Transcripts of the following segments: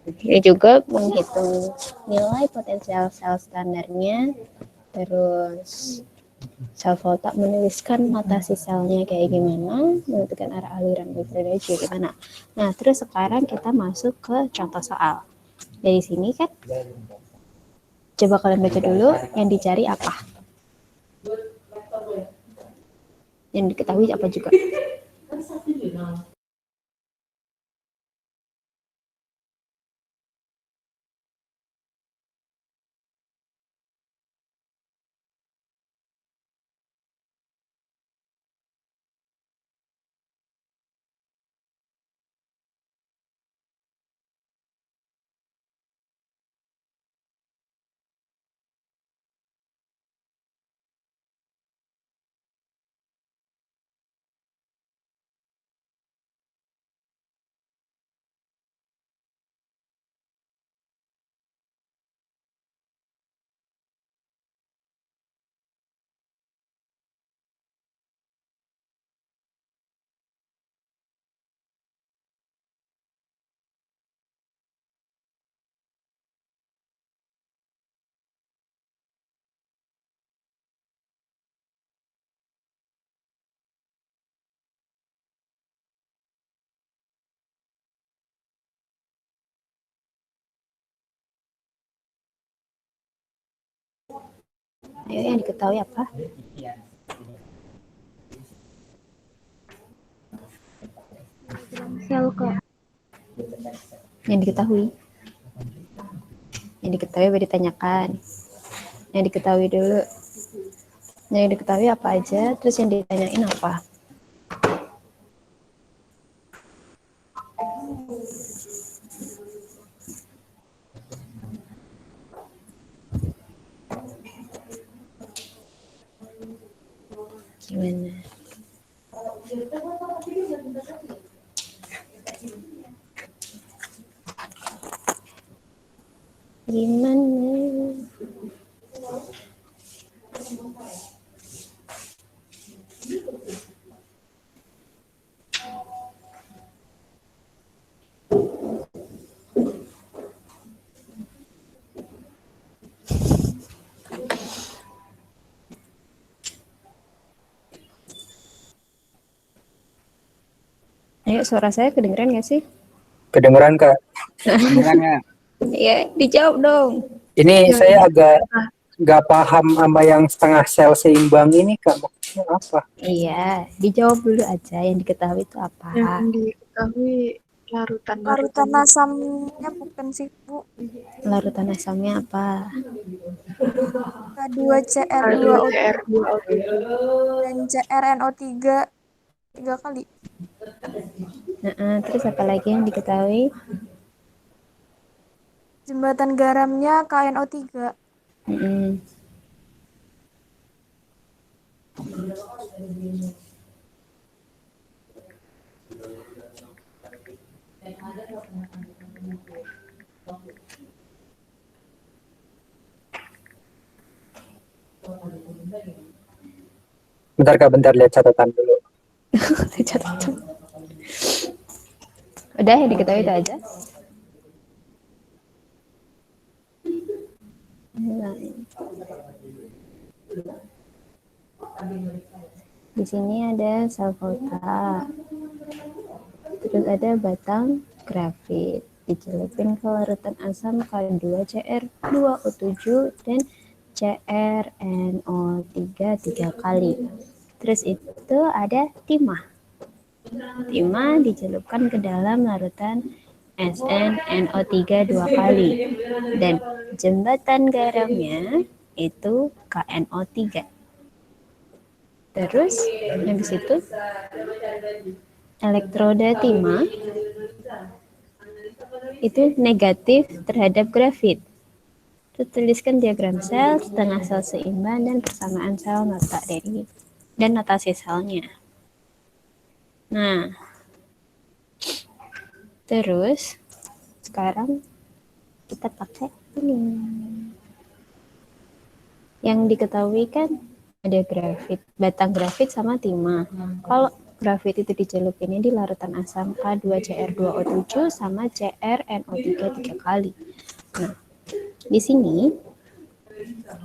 Dia juga menghitung nilai potensial sel standarnya, terus sel volta menuliskan notasi selnya kayak gimana, menentukan arah aliran elektroda juga gimana. Nah, terus sekarang kita masuk ke contoh soal. Dari sini kan, coba kalian baca dulu yang dicari apa. Yang diketahui apa juga. Ayo yang diketahui apa? Sel Kak. Yang diketahui. Yang diketahui baru ditanyakan. Yang diketahui dulu. Yang diketahui apa aja, terus yang ditanyain apa? Gimana? Gimana? Ayo, suara saya kedengeran nggak sih? Kedengeran Kak? Kedengerannya. Ya, dijawab dong. Ini saya agak nggak paham sama yang setengah sel seimbang ini Kak. Maksudnya apa? Iya, dijawab dulu aja yang diketahui itu apa. Yang diketahui larutan asamnya bukan sih Bu? Larutan asamnya apa? K2CR2O3 K2CR2O3 dan CrNO3 3 kali. Terus apa lagi yang diketahui? Jembatan garamnya KNO3. Bentar Kak, bentar lihat catatan dulu. Catatan. Udah yang diketahui itu aja. Di sini ada sel volta, terus ada batang grafit, dicelupin ke larutan asam K2CR2O7 dan CrNO3 3 kali. Terus itu ada timah. Timah dicelupkan ke dalam larutan SnNO3 2 kali. Dan jembatan garamnya itu KNO3. Terus habis itu elektroda timah itu negatif terhadap grafit. Tuliskan diagram sel, setengah sel seimbang, dan persamaan sel nota dari dan notasi selnya. Nah, terus sekarang kita pakai ini. Yang diketahui kan ada grafit, batang grafit sama timah. Kalau grafit itu dicelupinnya di larutan asam K2Cr2O7 sama CrNO3 3 kali. Nah, di sini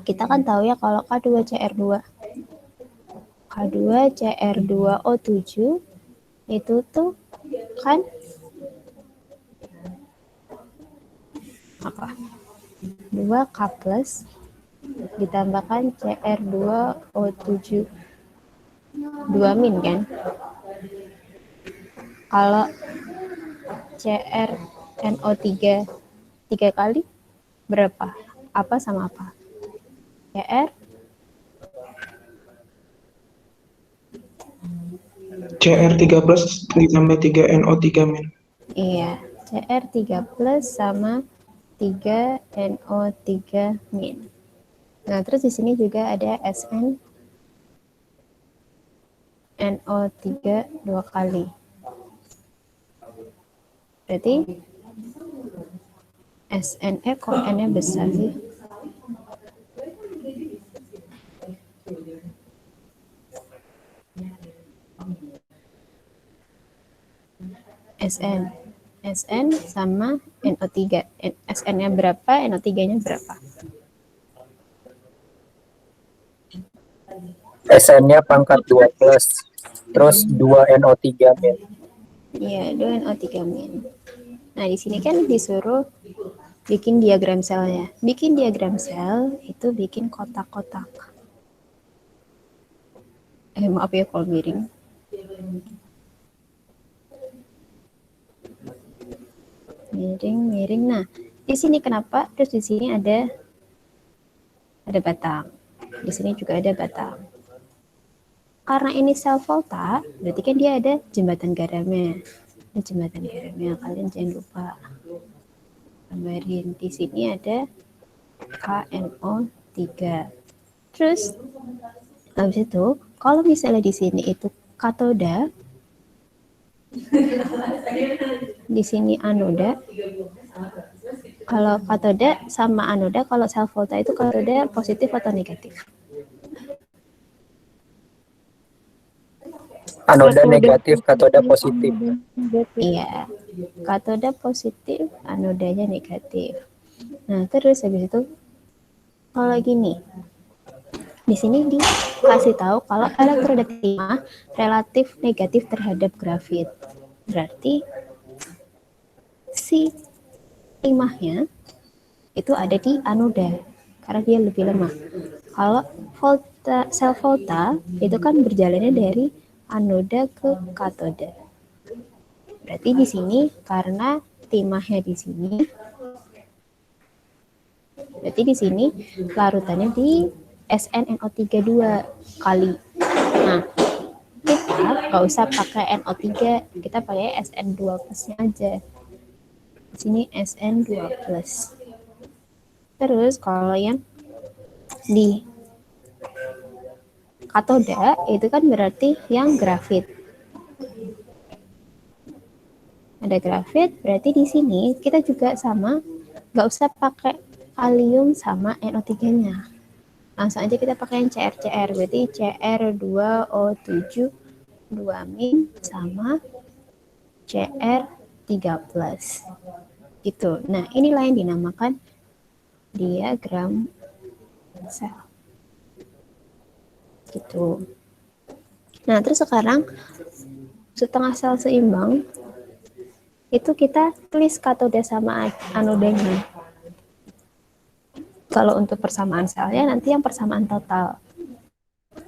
kita kan tahu ya kalau K2Cr2O7 itu tuh kan apa? 2K plus ditambahkan Cr2O7 2 min kan? Kalau CrNO3 3 kali berapa? Apa sama apa? CR CR3 plus ditambah 3NO3 min. Iya, Cr3 plus sama 3NO3 min. Nah, terus di sini juga ada SnNO3 2 kali. Berarti SNE kok N-nya besar sih? SN sama NO3. SN-nya berapa, NO3-nya berapa? SN-nya pangkat 2 plus, terus 2 NO3 min. Iya, 2 NO3 min. Nah, di sini kan disuruh bikin diagram selnya. Bikin diagram sel itu bikin kotak-kotak. Maaf ya kalau miring. Miring. Nah, di sini kenapa? Terus di sini ada batang. Di sini juga ada batang. Karena ini sel volta, berarti kan dia ada jembatan garamnya. Ada jembatan garamnya, kalian jangan lupa gambarin. Di sini ada KNO3. Terus habis itu, kalau misalnya di sini itu katoda, di sini anoda. Kalau katoda sama anoda, kalau sel volta itu katoda positif atau negatif? Anoda negatif, katoda positif. Iya, katoda positif, anodanya negatif. Nah, terus habis itu kalau gini, di sini dikasih tahu kalau elektroda timah relatif negatif terhadap grafit. Berarti si timahnya itu ada di anoda karena dia lebih lemah. Kalau sel volta itu kan berjalannya dari anoda ke katoda. Berarti di sini karena timahnya di sini, berarti di sini larutannya di SnNO3 2 kali. Nah, kita nggak usah pakai NO3, kita pakai SN2 plusnya aja. Di sini SN2 plus. Terus kalau yang di katoda itu kan berarti yang grafit. Ada grafit, berarti di sini kita juga sama, nggak usah pakai kalium sama NO3-nya. Langsung aja kita pakai yang CrCr, berarti Cr2O7 2 min sama Cr3 plus. Gitu. Nah, inilah yang dinamakan diagram sel. Gitu. Nah, terus sekarang setengah sel seimbang itu kita tulis katoda sama anodanya. Kalau untuk persamaan selnya nanti yang persamaan total.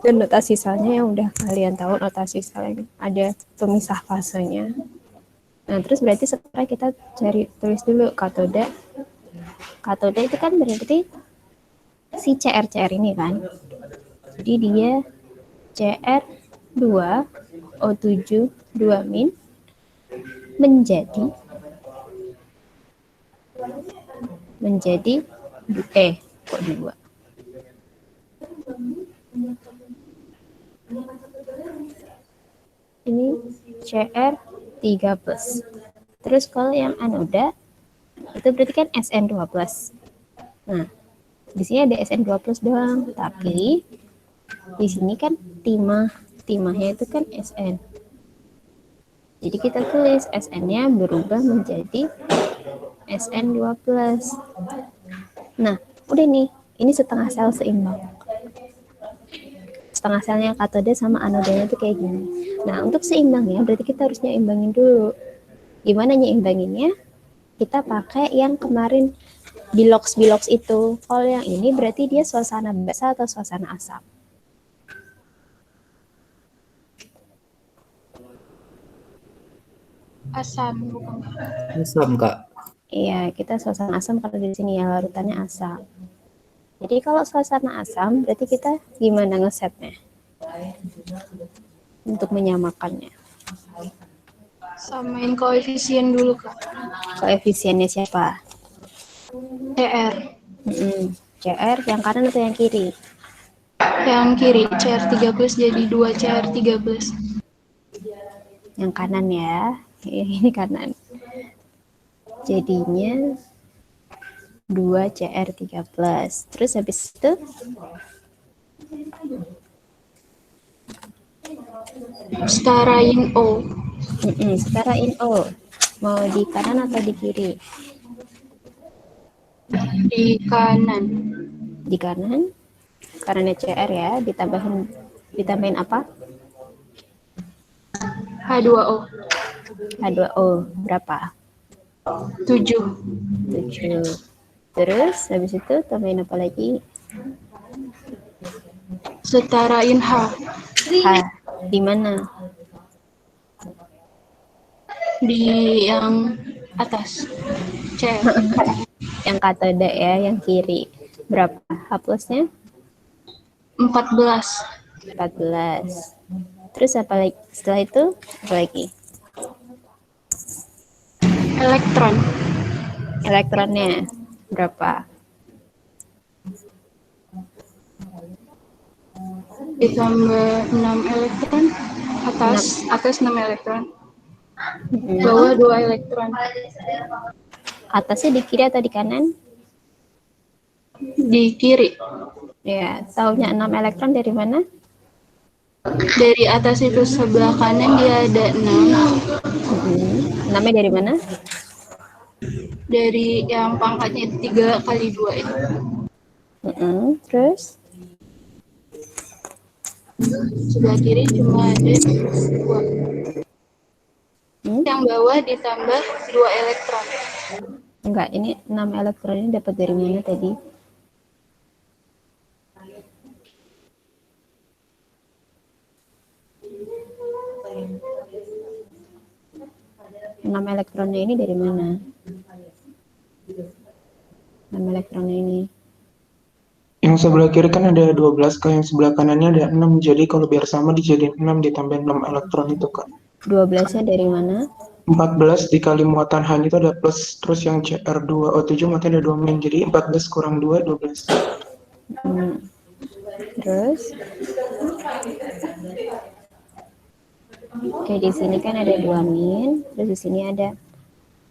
Dan notasi selnya yang udah kalian tahu, notasi sel yang ada pemisah fasenya. Nah, terus berarti sekarang kita tulis dulu katoda. Katoda itu kan berarti si CrCr ini kan. Jadi dia Cr2O7 2 min menjadi kok 2. Ini Cr3 plus. Terus kalau yang anoda itu berarti kan SN2 plus. Nah, di sini ada SN2 plus doang, tapi di sini kan timahnya itu kan SN. Jadi kita tulis SN-nya berubah menjadi SN2+. Nah, udah nih, ini setengah sel seimbang. Setengah selnya katode sama anodanya itu kayak gini. Nah, untuk seimbangnya berarti kita harus nyimbangin dulu. Gimana nyeimbanginnya? Kita pakai yang kemarin bilox itu. Kalau yang ini berarti dia suasana basa atau suasana asam. Asam bukan. Asam, Kak. Iya, kita suasana asam kalau di sini ya larutannya asam. Jadi kalau suasana asam berarti kita gimana ngesetnya? Untuk menyamakannya. Samain koefisien dulu, Kak. Koefisiennya siapa? CR. CR yang kanan atau yang kiri? Yang kiri, CR3 plus jadi 2 CR3 plus. Yang kanan ya. Ini kanan. Jadinya 2 CR3 plus. Terus habis itu Setarain O. setarain O. Mau di kanan atau di kiri? Di kanan. Di kanan. Karena CR ya, ditambahin apa? H2O. H2O berapa? 7. 7. Terus habis itu tambahin apa lagi? Setarain H. H. Di mana? Di yang atas. CR. Yang katode ya, yang kiri. Berapa? H plusnya? 14. 14. Terus apa lagi? Setelah itu apa lagi? Elektron. Elektronnya berapa? Ditambah 6 elektron. Atas 6 elektron. Mm-mm. Bawah 2 elektron. Atasnya di kiri atau di kanan? Di kiri. Ya, taunya 6 elektron dari mana? Dari atas itu sebelah kanan dia ada 6. Namanya dari mana? Dari yang pangkatnya 3 kali 2 itu. Terus? Sebelah kiri cuma ada 2. Yang bawah ditambah 2 elektron. Enggak, ini 6 elektron ini dapat dari mana tadi? Enam elektronnya ini dari mana? 6 elektronnya ini. Yang sebelah kiri kan ada 12, Kak. Yang sebelah kanannya ada 6. Jadi kalau biar sama dijadiin 6 ditambah 6 elektron itu, Kak. 12-nya dari mana? 14 dikali muatan H itu ada plus. Terus yang CR2O7 muatan ada 2 min. Jadi 14 kurang 2, 12. Terus? Oke, di sini kan ada 2 min. Terus di sini ada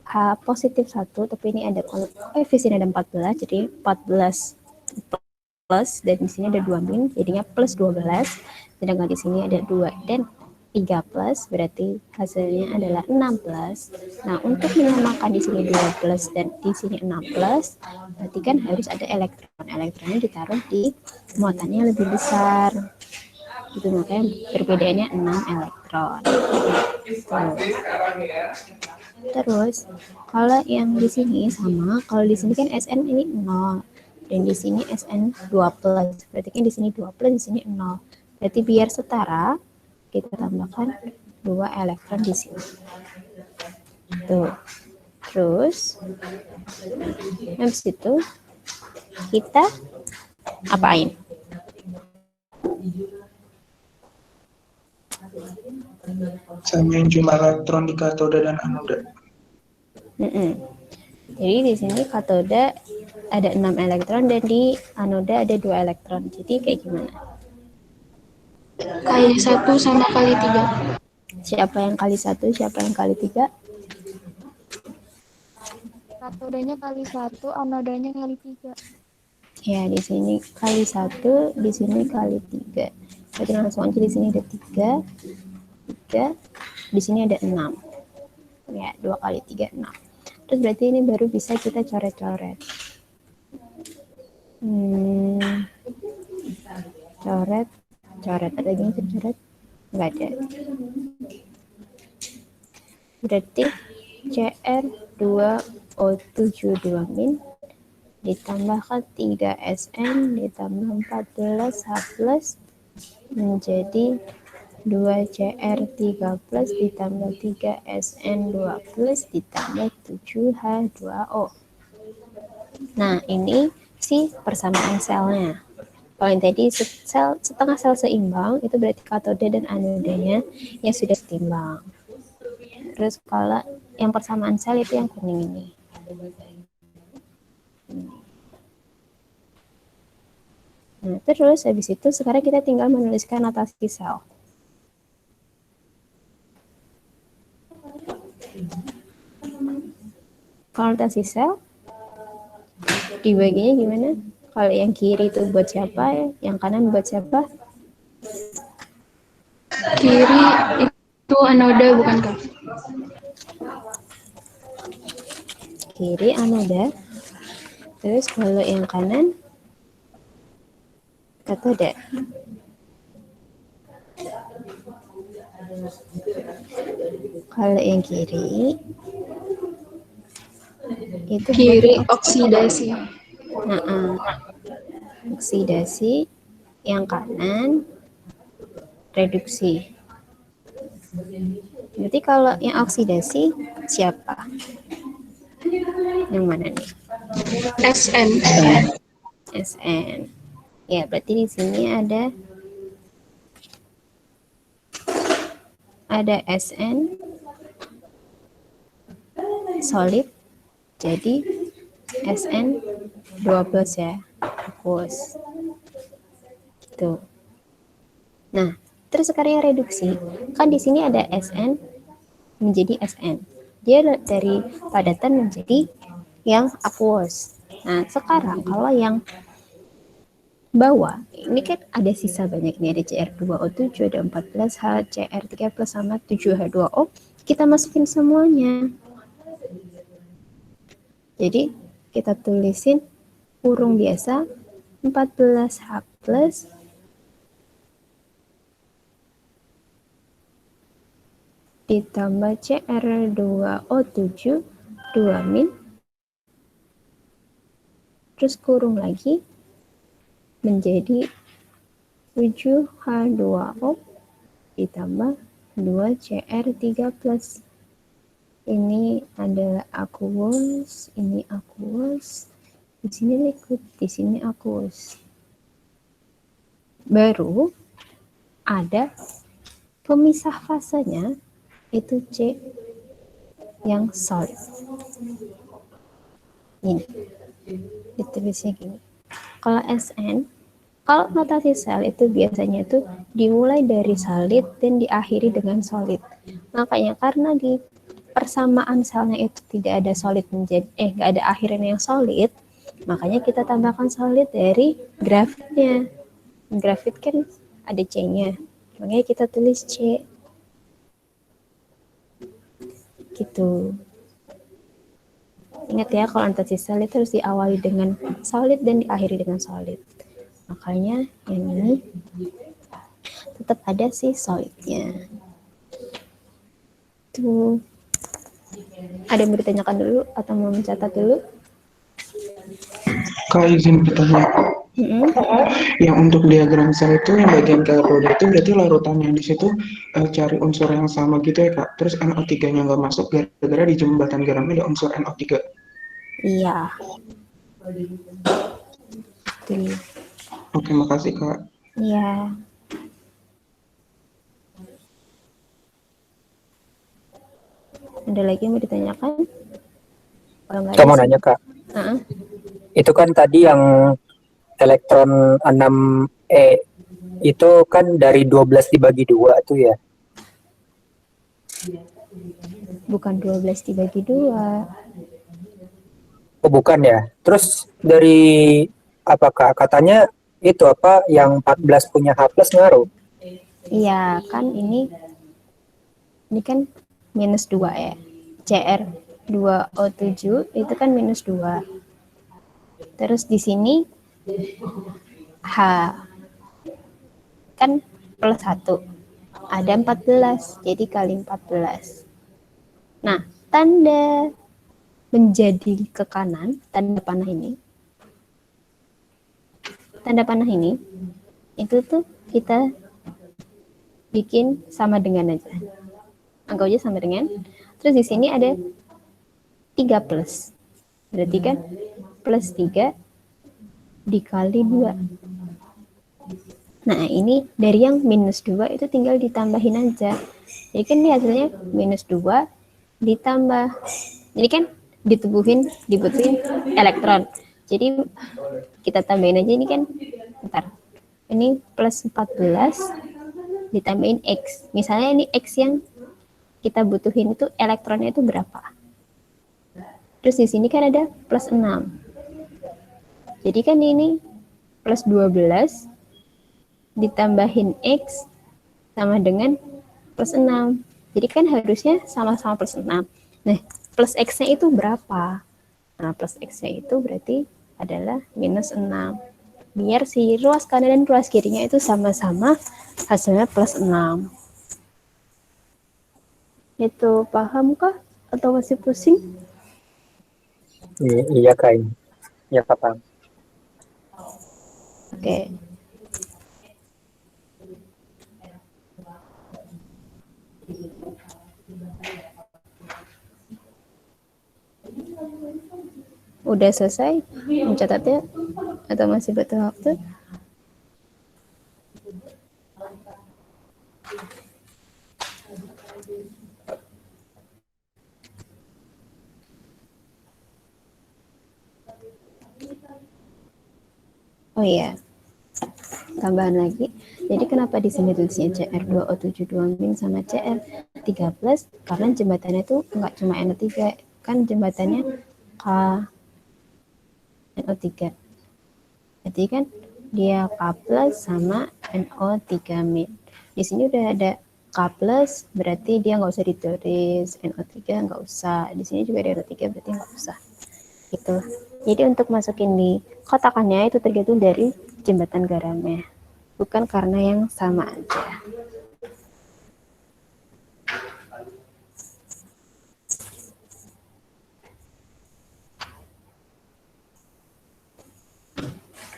H positif 1, tapi ini ada koefisien ada 14, jadi 14 plus, dan di sini ada 2 min, jadinya plus 12, sedangkan di sini ada 2 dan 3 plus, berarti hasilnya adalah 6 plus. Nah, untuk menyamakan di sini 2 plus dan di sini 6 plus, berarti kan harus ada elektron. Elektronnya ditaruh di muatannya lebih besar. Itu makanya perbedaannya 6 elektron. Terus kalau yang di sini sama, kalau di sini kan SN ini 0 dan di sini SN 2 plus, berarti kan di sini 2 plus, di sini 0. Berarti biar setara kita tambahkan 2 elektron di sini. Tuh. Terus habis itu kita apain? Samain jumlah elektron di katoda dan anoda. Jadi di sini katoda ada 6 elektron dan di anoda ada 2 elektron. Jadi kayak gimana? Kali 1 sama kali 3. Siapa yang kali 1, siapa yang kali 3? Katodanya kali 1, anodanya kali 3. Ya, di sini kali 1, di sini kali 3. Berarti langsung aja di sini ada 3, Di sini ada 6. Ya, 2 kali 3, 6. Terus berarti ini baru bisa kita coret-coret. Coret. Ada lagi yang coret? Nggak ada. Berarti CR2O72- ditambahkan 3SN ditambah 14H+ menjadi 2CR3+ ditambah 3SN2+ ditambah 7H2O. Nah, ini si persamaan selnya. Kalau yang tadi setengah sel seimbang, itu berarti katode dan anodanya yang sudah setimbang. Terus kalau yang persamaan sel itu yang kuning ini. Nah, terus habis itu sekarang kita tinggal menuliskan notasi sel. Kalau notasi sel dibaginya gimana? Kalau yang kiri itu buat siapa, yang kanan buat siapa? Kiri itu anoda bukan kak? Kiri anoda. Terus kalau yang kanan katode. Kalau yang kiri itu Kiri oksidasi. Oksidasi, yang kanan reduksi. Berarti kalau yang oksidasi siapa? Yang mana nih? SN. SN. Ya, berarti di sini ada SN solid, jadi SN 2+ ya, aqueous. Gitu. Nah, terus sekarang yang reduksi, kan di sini ada SN menjadi SN. Dia dari padatan menjadi yang aqueous. Nah, sekarang kalau yang bawah, ini kan ada sisa banyak nih, ada CR2O7, ada 14H, CR3+ sama 7H2O. Kita masukin semuanya. Jadi kita tulisin kurung biasa 14H+ ditambah CR2O7 2- terus kurung lagi menjadi 7H2O ditambah 2CR3+. Ini adalah aqueous, ini aqueous, di sini liquid, di sini aqueous. Baru ada pemisah fasenya, itu C yang solid. Ini ditulisnya gini. Kalau SN, kalau notasi sel itu biasanya itu dimulai dari solid dan diakhiri dengan solid. Makanya karena di persamaan selnya itu tidak ada solid menjadi nggak ada akhiran yang solid, makanya kita tambahkan solid dari grafitnya. Grafit kan ada C-nya, makanya kita tulis C. Gitu. Ingat ya, kalau notasi sel itu harus diawali dengan solid dan diakhiri dengan solid. Makanya yang ini tetap ada sih solidnya. Tuh. Ada yang mau ditanyakan dulu atau mau mencatat dulu? Kak, izin bertanya. Yang untuk diagram sel itu yang bagian katode itu berarti larutannya di situ cari unsur yang sama gitu ya Kak. Terus NO3-nya nggak masuk gara-gara di jembatan garamnya ada unsur NO3. Iya. Tuh. Oke, makasih Kak. Iya. Ada lagi yang mau ditanyakan? Saya mau nanya Kak. Itu kan tadi yang elektron 6E itu kan dari 12 dibagi 2 tuh ya? Bukan 12 dibagi 2. Oh bukan ya? Terus dari apa Kak? Katanya itu apa yang 14 punya H+ ngaruh? Iya, kan ini Ini kan minus 2 ya. CR2O7 itu kan minus 2. Terus di sini H kan plus 1. Ada 14, jadi kali 14. Nah, tanda menjadi ke kanan, tanda panah ini, itu tuh kita bikin sama dengan aja. Anggap aja sama dengan. Terus di sini ada 3 plus. Berarti kan plus 3 dikali 2. Nah, ini dari yang minus 2 itu tinggal ditambahin aja. Jadi kan ini hasilnya minus 2 ditambah. Ini kan dibutuhin elektron. Jadi kita tambahin aja ini kan. Bentar. Ini plus 14 ditambahin X. Misalnya ini X yang kita butuhin itu elektronnya itu berapa. Terus di sini kan ada plus 6. Jadi kan ini plus 12 ditambahin X sama dengan plus 6. Jadi kan harusnya sama-sama plus 6. Nah, plus X-nya itu berapa? Nah, plus X-nya itu berarti adalah minus 6. Biar si ruas kanan dan ruas kirinya itu sama-sama hasilnya plus 6. Itu paham kah? Atau masih pusing? Iya Kak, ini. Iya Kak, paham. Oke. Udah selesai mencatatnya atau masih butuh waktu? Oh iya, tambahan lagi. Jadi kenapa di sini tulisnya CR2O72- sama CR13? Karena jembatannya itu enggak cuma NO3, kan jembatannya KNO3. Jadi kan dia K plus sama NO3-. Di sini udah ada K plus, berarti dia nggak usah ditulis. NO3 nggak usah. Di sini juga ada NO3, berarti nggak usah. Gitu. Jadi untuk masukin di kotakannya itu tergantung dari jembatan garamnya. Bukan karena yang sama aja.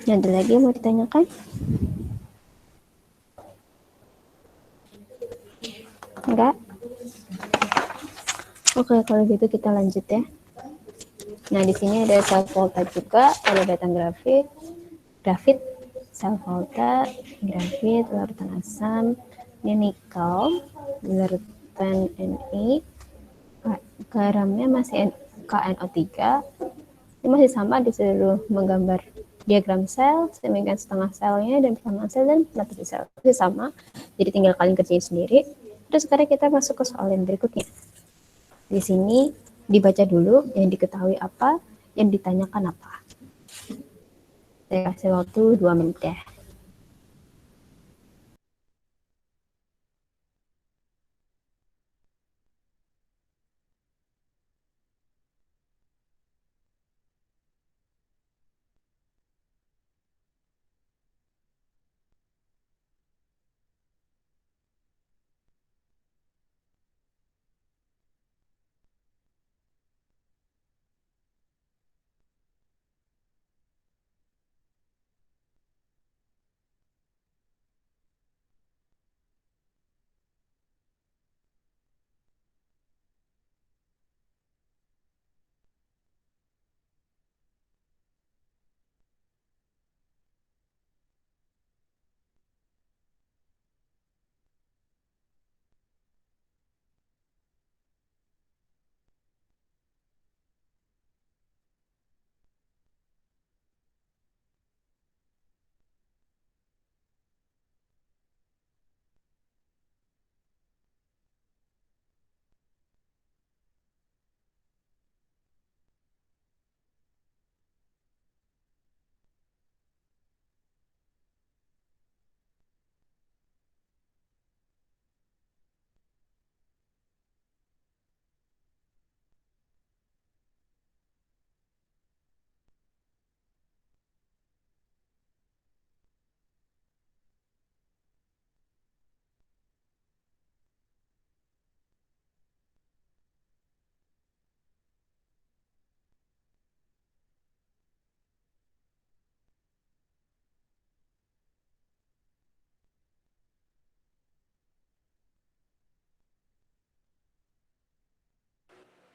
Ada lagi yang mau ditanyakan? Enggak? Oke, kalau gitu kita lanjut ya. Nah, di sini ada sel voltage juga, ada datang grafit, sel volta, grafit, larutan asam, ini nikel, larutan Ni, garamnya masih KNO3. Ini masih sama, disuruh menggambar diagram sel, sedemikian setengah selnya dan persamaan sel dan matriks sel. Masih sama, jadi tinggal kalian kerjain sendiri. Terus sekarang kita masuk ke soal yang berikutnya. Di sini dibaca dulu yang diketahui apa, yang ditanyakan apa. Saya kasih waktu 2 menit ya.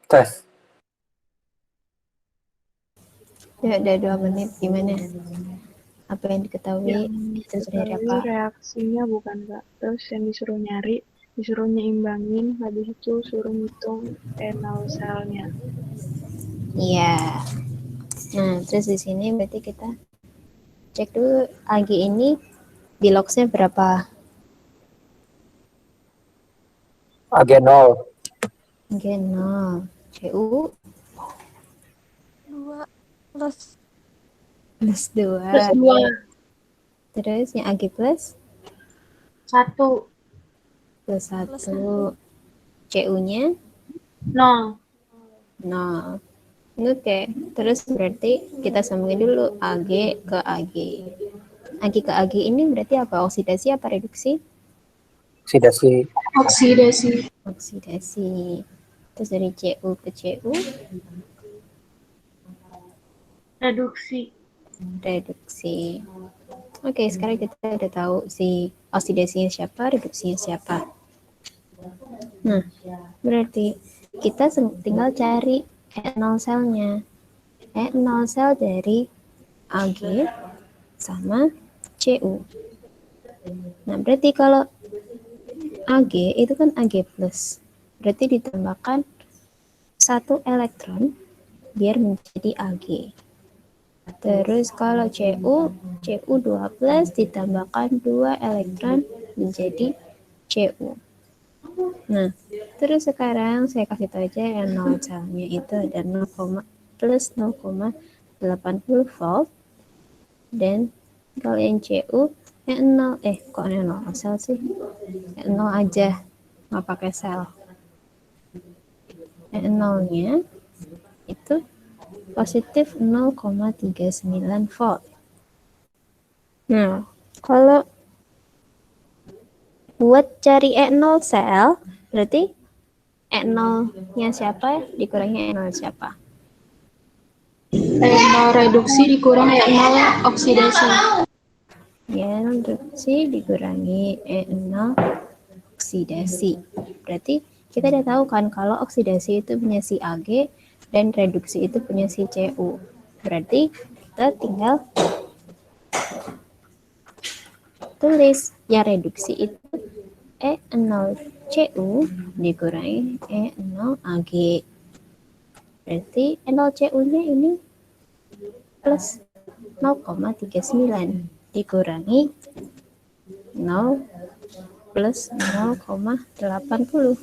Tes. Ya, ada 2 menit. Gimana? Apa yang diketahui? Yang Terus dari diketahui apa? reaksinya bukan Kak. Terus yang disuruh nyari, disuruh nyeimbangin, habis itu suruh ngitung N0 selnya. Iya. Nah, terus di sini berarti kita cek dulu AG ini di logsnya berapa? AG 0. AG 0. CU 2 plus plus 2. Plus 2. Terus yang AG plus 1. plus plus 1. CU-nya 0. 0. Oke, terus berarti kita sambungin dulu AG ke AG. AG ke AG ini berarti apa? Oksidasi apa reduksi? Oksidasi. Oksidasi. Oksidasi. Terus dari CU ke CU Reduksi. reduksi. Oke, sekarang kita udah tahu si oksidasinya siapa, reduksinya siapa. Nah, berarti kita tinggal cari E0 selnya. E0 sel dari AG sama CU. Nah, berarti kalau AG itu kan AG plus. Berarti ditambahkan 1 elektron biar menjadi AG. Terus kalau CU 2 plus ditambahkan 2 elektron menjadi CU. Nah, terus sekarang saya kasih tahu aja yang 0 selnya itu ada 0, plus 0,80 volt. Dan kalau yang CU yang 0, kok yang 0 sel sih? Yang 0 aja, nggak pakai sel. Yang 0-nya itu positif 0,39 volt. Nah, kalau buat cari E0 sel, berarti E0-nya siapa dikurangi E0 siapa? E0 reduksi dikurang E0 oksidasi. Ya, reduksi dikurangi E0 oksidasi. Berarti kita udah tahu kan kalau oksidasi itu punya si AG dan reduksi itu punya si CU. Berarti kita tinggal tulis ya reduksi itu E0CU dikurangi E0AG. Berarti E0CU-nya ini plus 0,39 dikurangi 0 plus 0,80.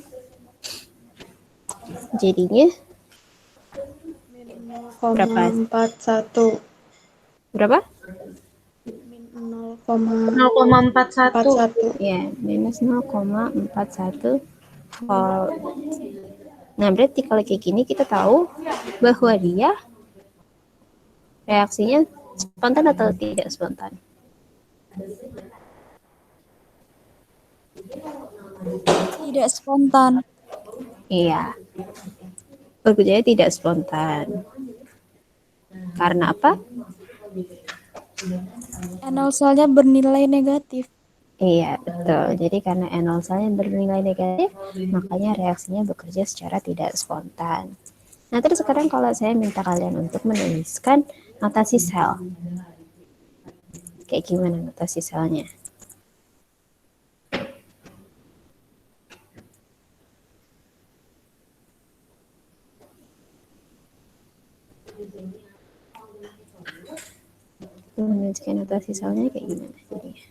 Jadinya berapa? 0,41. Berapa? Min 0,41. Ya, minus 0,41 volt. Nah, berarti kalau kayak gini kita tahu bahwa dia reaksinya spontan atau tidak spontan. Tidak spontan. Iya, bekerjanya tidak spontan. Karena apa? N0 selnya bernilai negatif. Iya, betul. Jadi karena N0 selnya bernilai negatif, makanya reaksinya bekerja secara tidak spontan. Nah, terus sekarang kalau saya minta kalian untuk menuliskan notasi sel. Kayak gimana notasi selnya? Menuliskan notasi selnya kayak gimana jadinya?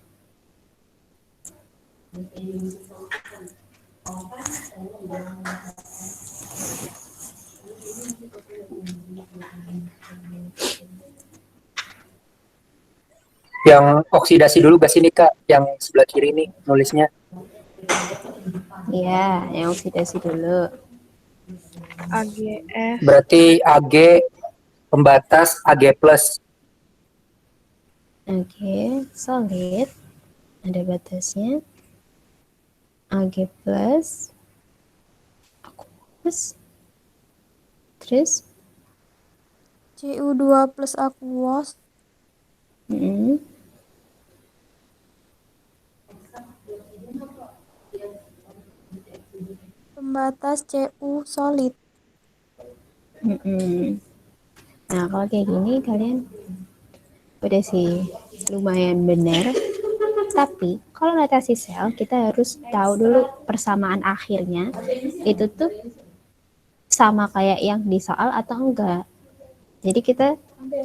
Yang oksidasi dulu gak sini Kak? Yang sebelah kiri nih nulisnya. Iya, yang oksidasi dulu. AGF. Berarti AG pembatas AG plus. Oke, solid. Ada batasnya. AG plus. Aqueous. Terus? CU2 plus aqueous. Pembatas CU solid. Nah, kalau kayak gini kalian udah sih lumayan benar. Tapi kalau notasi sel kita harus tahu dulu persamaan akhirnya itu tuh sama kayak yang di soal atau enggak. Jadi kita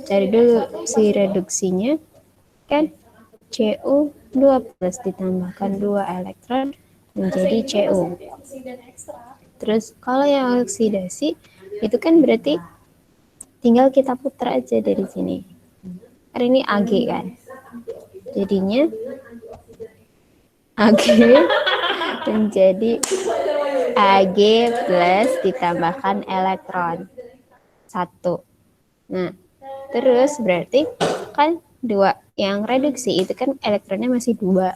cari dulu si reduksinya kan Cu2+ ditambahkan 2 elektron menjadi Cu. Terus kalau yang oksidasi itu kan berarti tinggal kita putar aja dari sini. Karena ini Ag kan. Jadinya Ag menjadi Ag plus ditambahkan elektron 1. Nah, terus berarti kan 2. Yang reduksi itu kan elektronnya masih 2.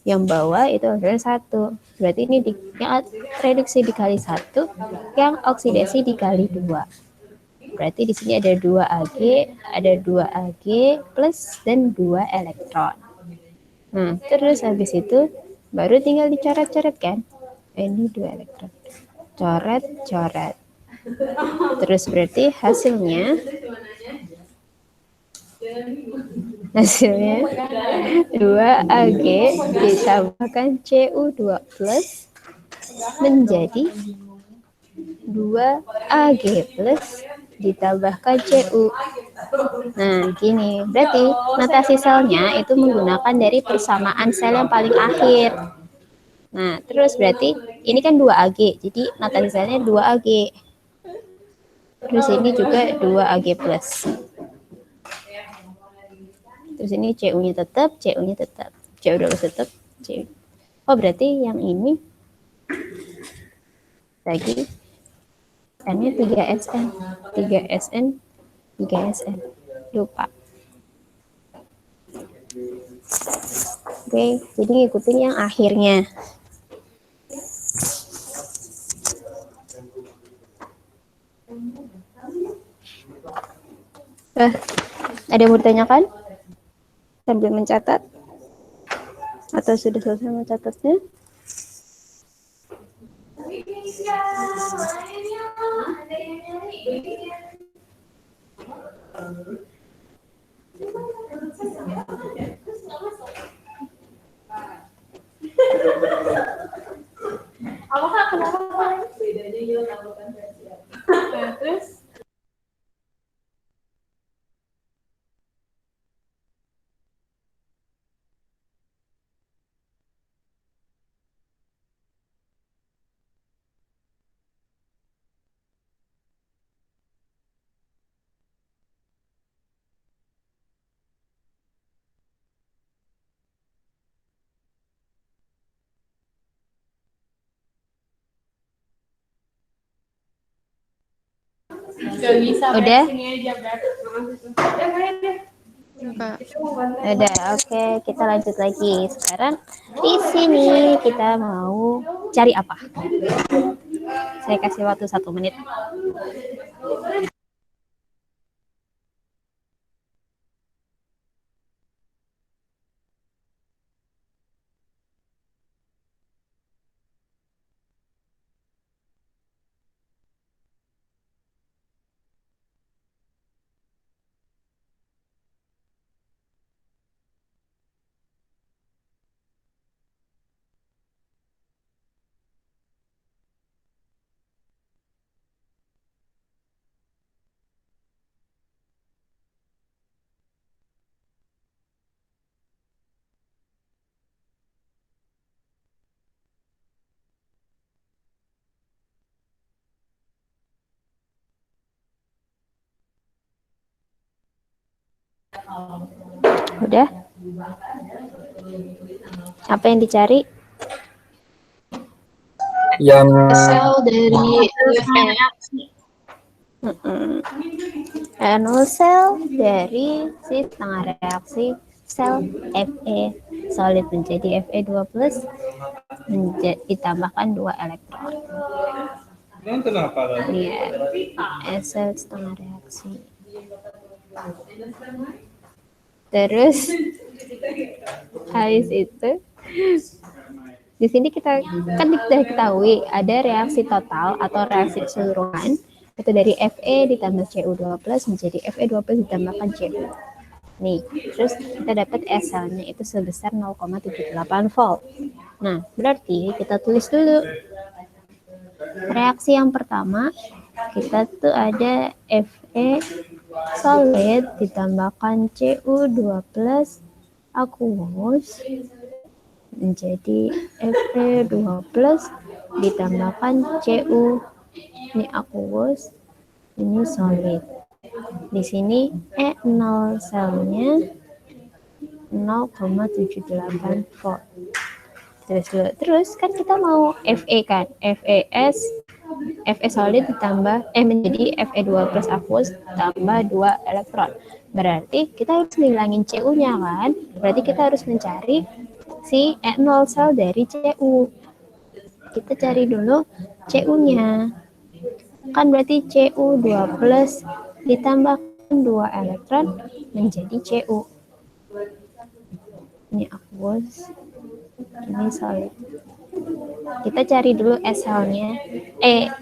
Yang bawah itu adalah 1. Berarti ini yang reduksi dikali 1, yang oksidasi dikali 2. Berarti di sini ada 2 Ag, ada 2 Ag plus dan 2 elektron. Nah, terus habis itu baru tinggal dicoret-coret kan? Ini 2 elektron. Coret-coret. Terus berarti hasilnya 2 Ag ditambahkan Cu2+ menjadi 2 Ag plus ditambahkan Cu. Nah, gini. Berarti notasi selnya itu menggunakan dari persamaan sel yang paling akhir. Nah, terus berarti ini kan 2 Ag. Jadi notasi selnya 2 Ag. Terus ini juga 2 Ag plus. Terus ini Cu-nya tetap, Cu-nya tetap. Cu2+ tetap, Cu. Oh, berarti yang ini lagi N-nya 3SN. 3SN, 3SN. Lupa. Oke, jadi ngikutin yang akhirnya. Ada yang mau ditanyakan? Sambil mencatat? Atau sudah selesai mencatatnya? Udah? Udah, oke, kita lanjut lagi. Sekarang di sini kita mau cari apa? Saya kasih waktu 1 menit. Udah? Apa yang dicari? Yang Sel dari Nol sel dari si setengah reaksi sel Fe solid menjadi Fe2+ ditambahkan 2 elektron. Iya, sel setengah reaksi. Terus habis itu di sini kita kan sudah ketahui ada reaksi total atau reaksi keseluruhan Itu dari Fe ditambah Cu2+ menjadi Fe2+ ditambahkan Cu. Nih, terus kita dapat SL-nya itu sebesar 0,78 volt. Nah, berarti kita tulis dulu. Reaksi yang pertama, kita tuh ada Fe solid ditambahkan Cu2+ aqueous menjadi Fe2+ ditambahkan Cu. Ini aqueous, ini solid. Di sini E0 selnya 0,78 volt. Terus kan kita mau Fe kan, Fe solid ditambah menjadi Fe2+ aqueous tambah 2 elektron. Berarti kita harus ngilangin Cu-nya kan? Berarti kita harus mencari si E0 sel dari Cu. Kita cari dulu Cu-nya. Kan berarti Cu2+ ditambahkan 2 elektron menjadi Cu. Ini aqueous, ini solid. Kita cari dulu S-nya,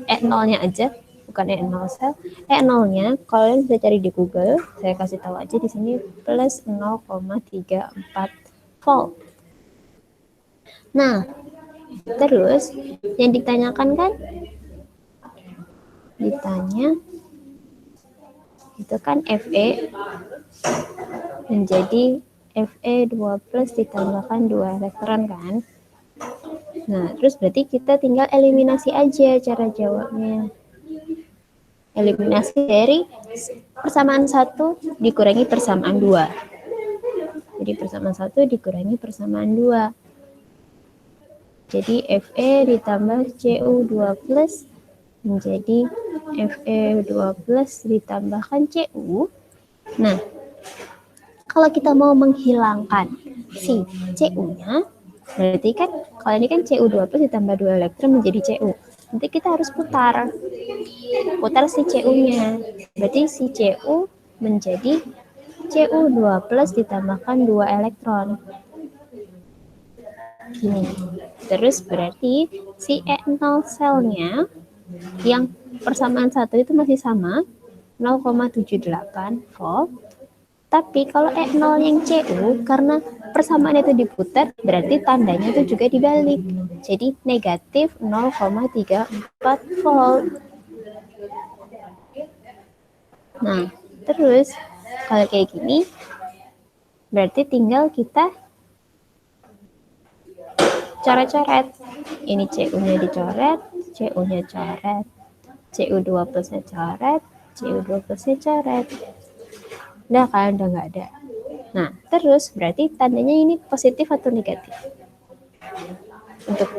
E0-nya aja, bukan E0 sel. E0-nya kalian bisa cari di Google, saya kasih tahu aja di sini plus 0,34 volt. Nah, terus yang ditanyakan kan ditanya itu kan Fe menjadi Fe2+ ditambahkan 2 elektron kan. Nah, terus berarti kita tinggal eliminasi aja cara jawabnya. Eliminasi dari persamaan 1 dikurangi persamaan 2. Jadi persamaan 1 dikurangi persamaan 2. Jadi Fe ditambah Cu2+ menjadi Fe2+ ditambahkan Cu. Nah, kalau kita mau menghilangkan si Cu-nya, berarti kan kalau ini kan Cu2+ ditambah 2 elektron menjadi Cu. Nanti kita harus putar si Cu-nya. Berarti si Cu menjadi Cu2+ ditambahkan 2 elektron. Gini. Terus berarti si E0 selnya yang persamaan 1 itu masih sama 0,78 volt. Tapi kalau E0 yang Cu, karena persamaan itu diputar, berarti tandanya itu juga dibalik. Jadi negatif 0,34 volt. Nah, terus kalau kayak gini, berarti tinggal kita coret-coret. Ini Cu-nya dicoret, Cu-nya coret, Cu2+-nya coret, Cu2+-nya coret. Udah kan, udah nggak ada. Nah, terus berarti tandanya ini positif atau negatif? Untuk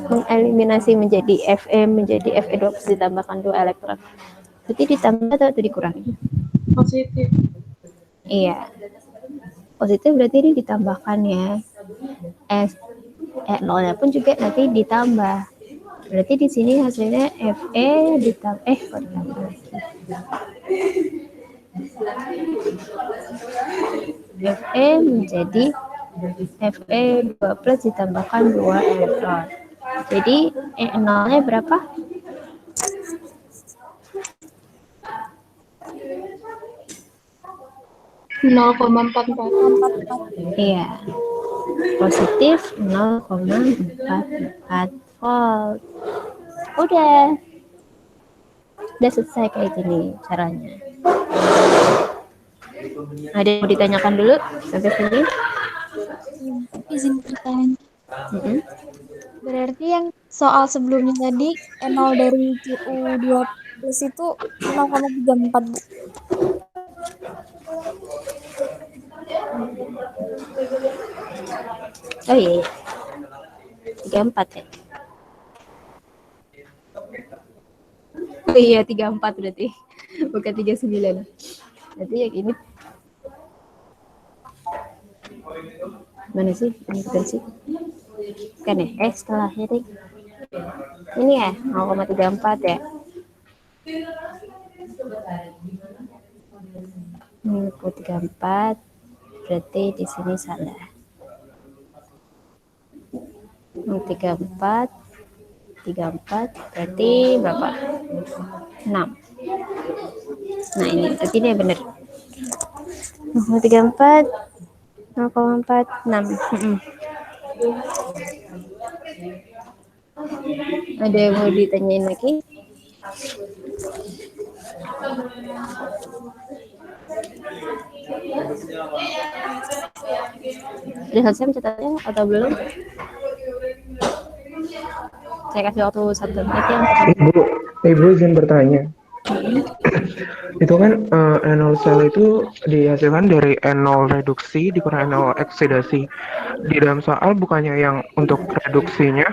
mengeliminasi menjadi Fe menjadi Fe2+ ditambahkan 2 elektron. Berarti ditambah atau dikurangi? Positif. Iya. Positif berarti ini ditambahkan ya. E0-nya pun juga nanti ditambah. Berarti di sini hasilnya Fe ditambah kok ditambah lagi. Fe menjadi Fe2+ ditambahkan 2 elektron. Jadi E0-nya berapa? Iya. Positif 0,44 volt. Udah selesai kayak gini caranya. Ada yang mau ditanyakan dulu sampai sini? Izin bertanya. Berarti yang soal sebelumnya tadi E0 dari Cu2+ itu 0,34 Bu. Oh iya, 34 ya. Oh iya, 34 berarti. Bukan 39. Berarti yang ini. Mana sih? Ini bukan sih. Bukan ya? Setelahnya deh. Ini ya, 0,34 ya. 0,34. Berarti di sini salah. 0,34 0,34 berarti berapa? 6. Nah ini berarti ini benar. 0,34 0,46. Ada yang mau ditanyain lagi? Sudah selesai mencatatnya atau belum? Saya kasih waktu 1 menit ya. Ibu izin bertanya. Itu kan N0 sel itu dihasilkan dari N0 reduksi dikurang N0 oksidasi. Di dalam soal bukannya yang untuk reduksinya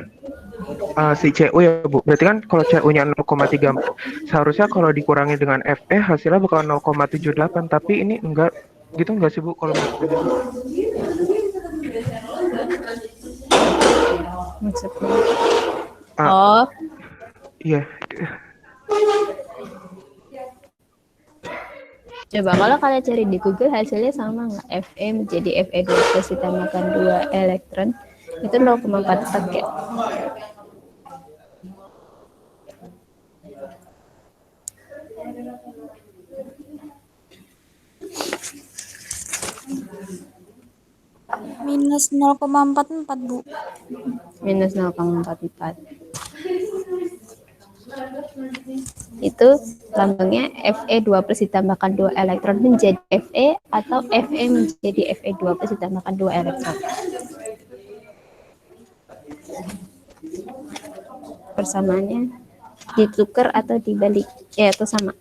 si CU ya Bu. Berarti kan kalau CU-nya 0,34, seharusnya kalau dikurangi dengan Fe hasilnya bakal 0,78, tapi ini enggak gitu enggak sih Bu kalau menurut Bu? Maksudnya. Oh. Iya. Coba kalau kalian cari di Google hasilnya sama nggak? Fe menjadi Fe2+ ditambahkan 2 elektron itu 0,44 kayak. Minus 0,44 Bu. Minus 0,44. Itu lambangnya Fe2+ ditambahkan 2 elektron menjadi Fe atau Fe menjadi Fe2+ ditambahkan 2 elektron. Persamaannya ditukar atau dibalik, ya atau sama.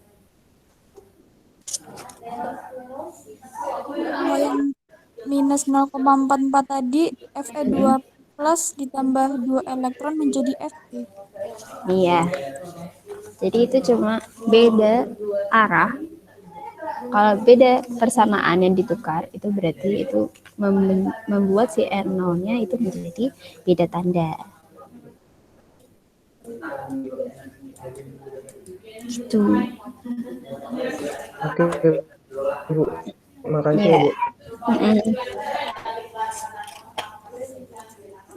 Kalau yang minus 0,44 tadi Fe2+ ditambah 2 elektron menjadi Fe. Iya. Jadi itu cuma beda arah. Kalau beda persamaan yang ditukar, itu berarti itu membuat si R0-nya itu menjadi beda tanda. Gitu. Oke, Bu. Makasih ya, Bu.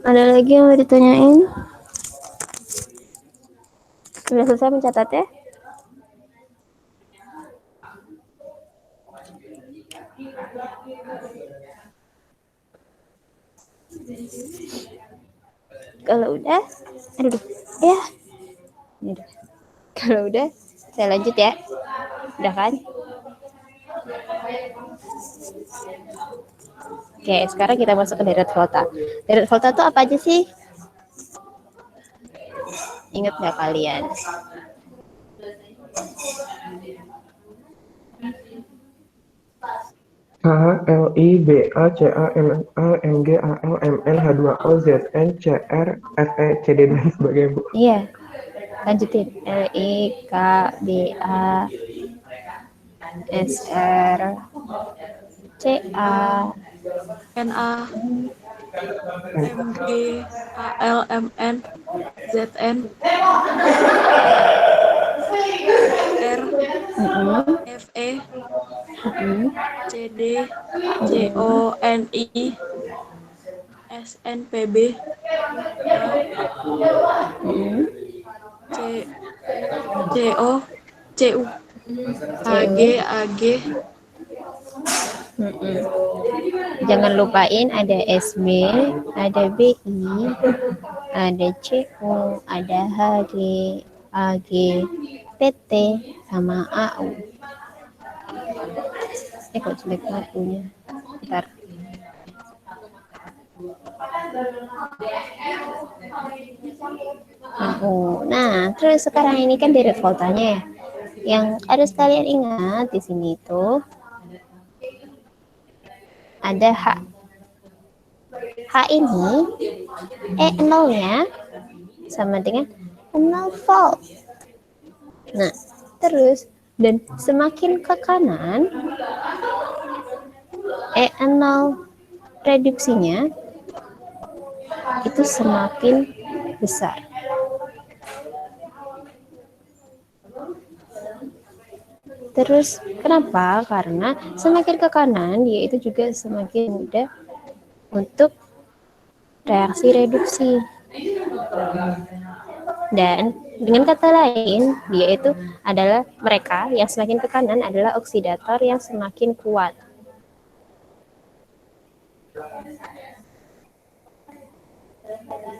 Ada lagi yang mau ditanyain? Sudah selesai mencatat ya? Kalau udah, ya. Kalau udah, saya lanjut ya. Udah kan? Oke, sekarang kita masuk ke deret volta. Deret volta itu apa aja sih? Ingat nggak kalian? HHLIBACAMNAMGALMN H2O ZN CR FE CD dan sebagainya Bu. Iya, lanjutin. LIKBA SR CA NA MG ALMN ZN R FE CD CONI SNPB A CO CU AG AG. Jangan lupain ada SB, ada BI, ada CO, ada HG, AG, PT, sama AU. Kok jelek banget punya. Bentar. Nah, terus sekarang ini kan deret voltanya ya. Yang harus kalian ingat di sini tuh ada H. H ini E0-nya sama dengan 0 volt. Nah, terus dan semakin ke kanan E0 reduksinya itu semakin besar. Terus kenapa? Karena semakin ke kanan dia itu juga semakin mudah untuk reaksi reduksi. Dan dengan kata lain, dia itu adalah mereka yang semakin ke kanan adalah oksidator yang semakin kuat.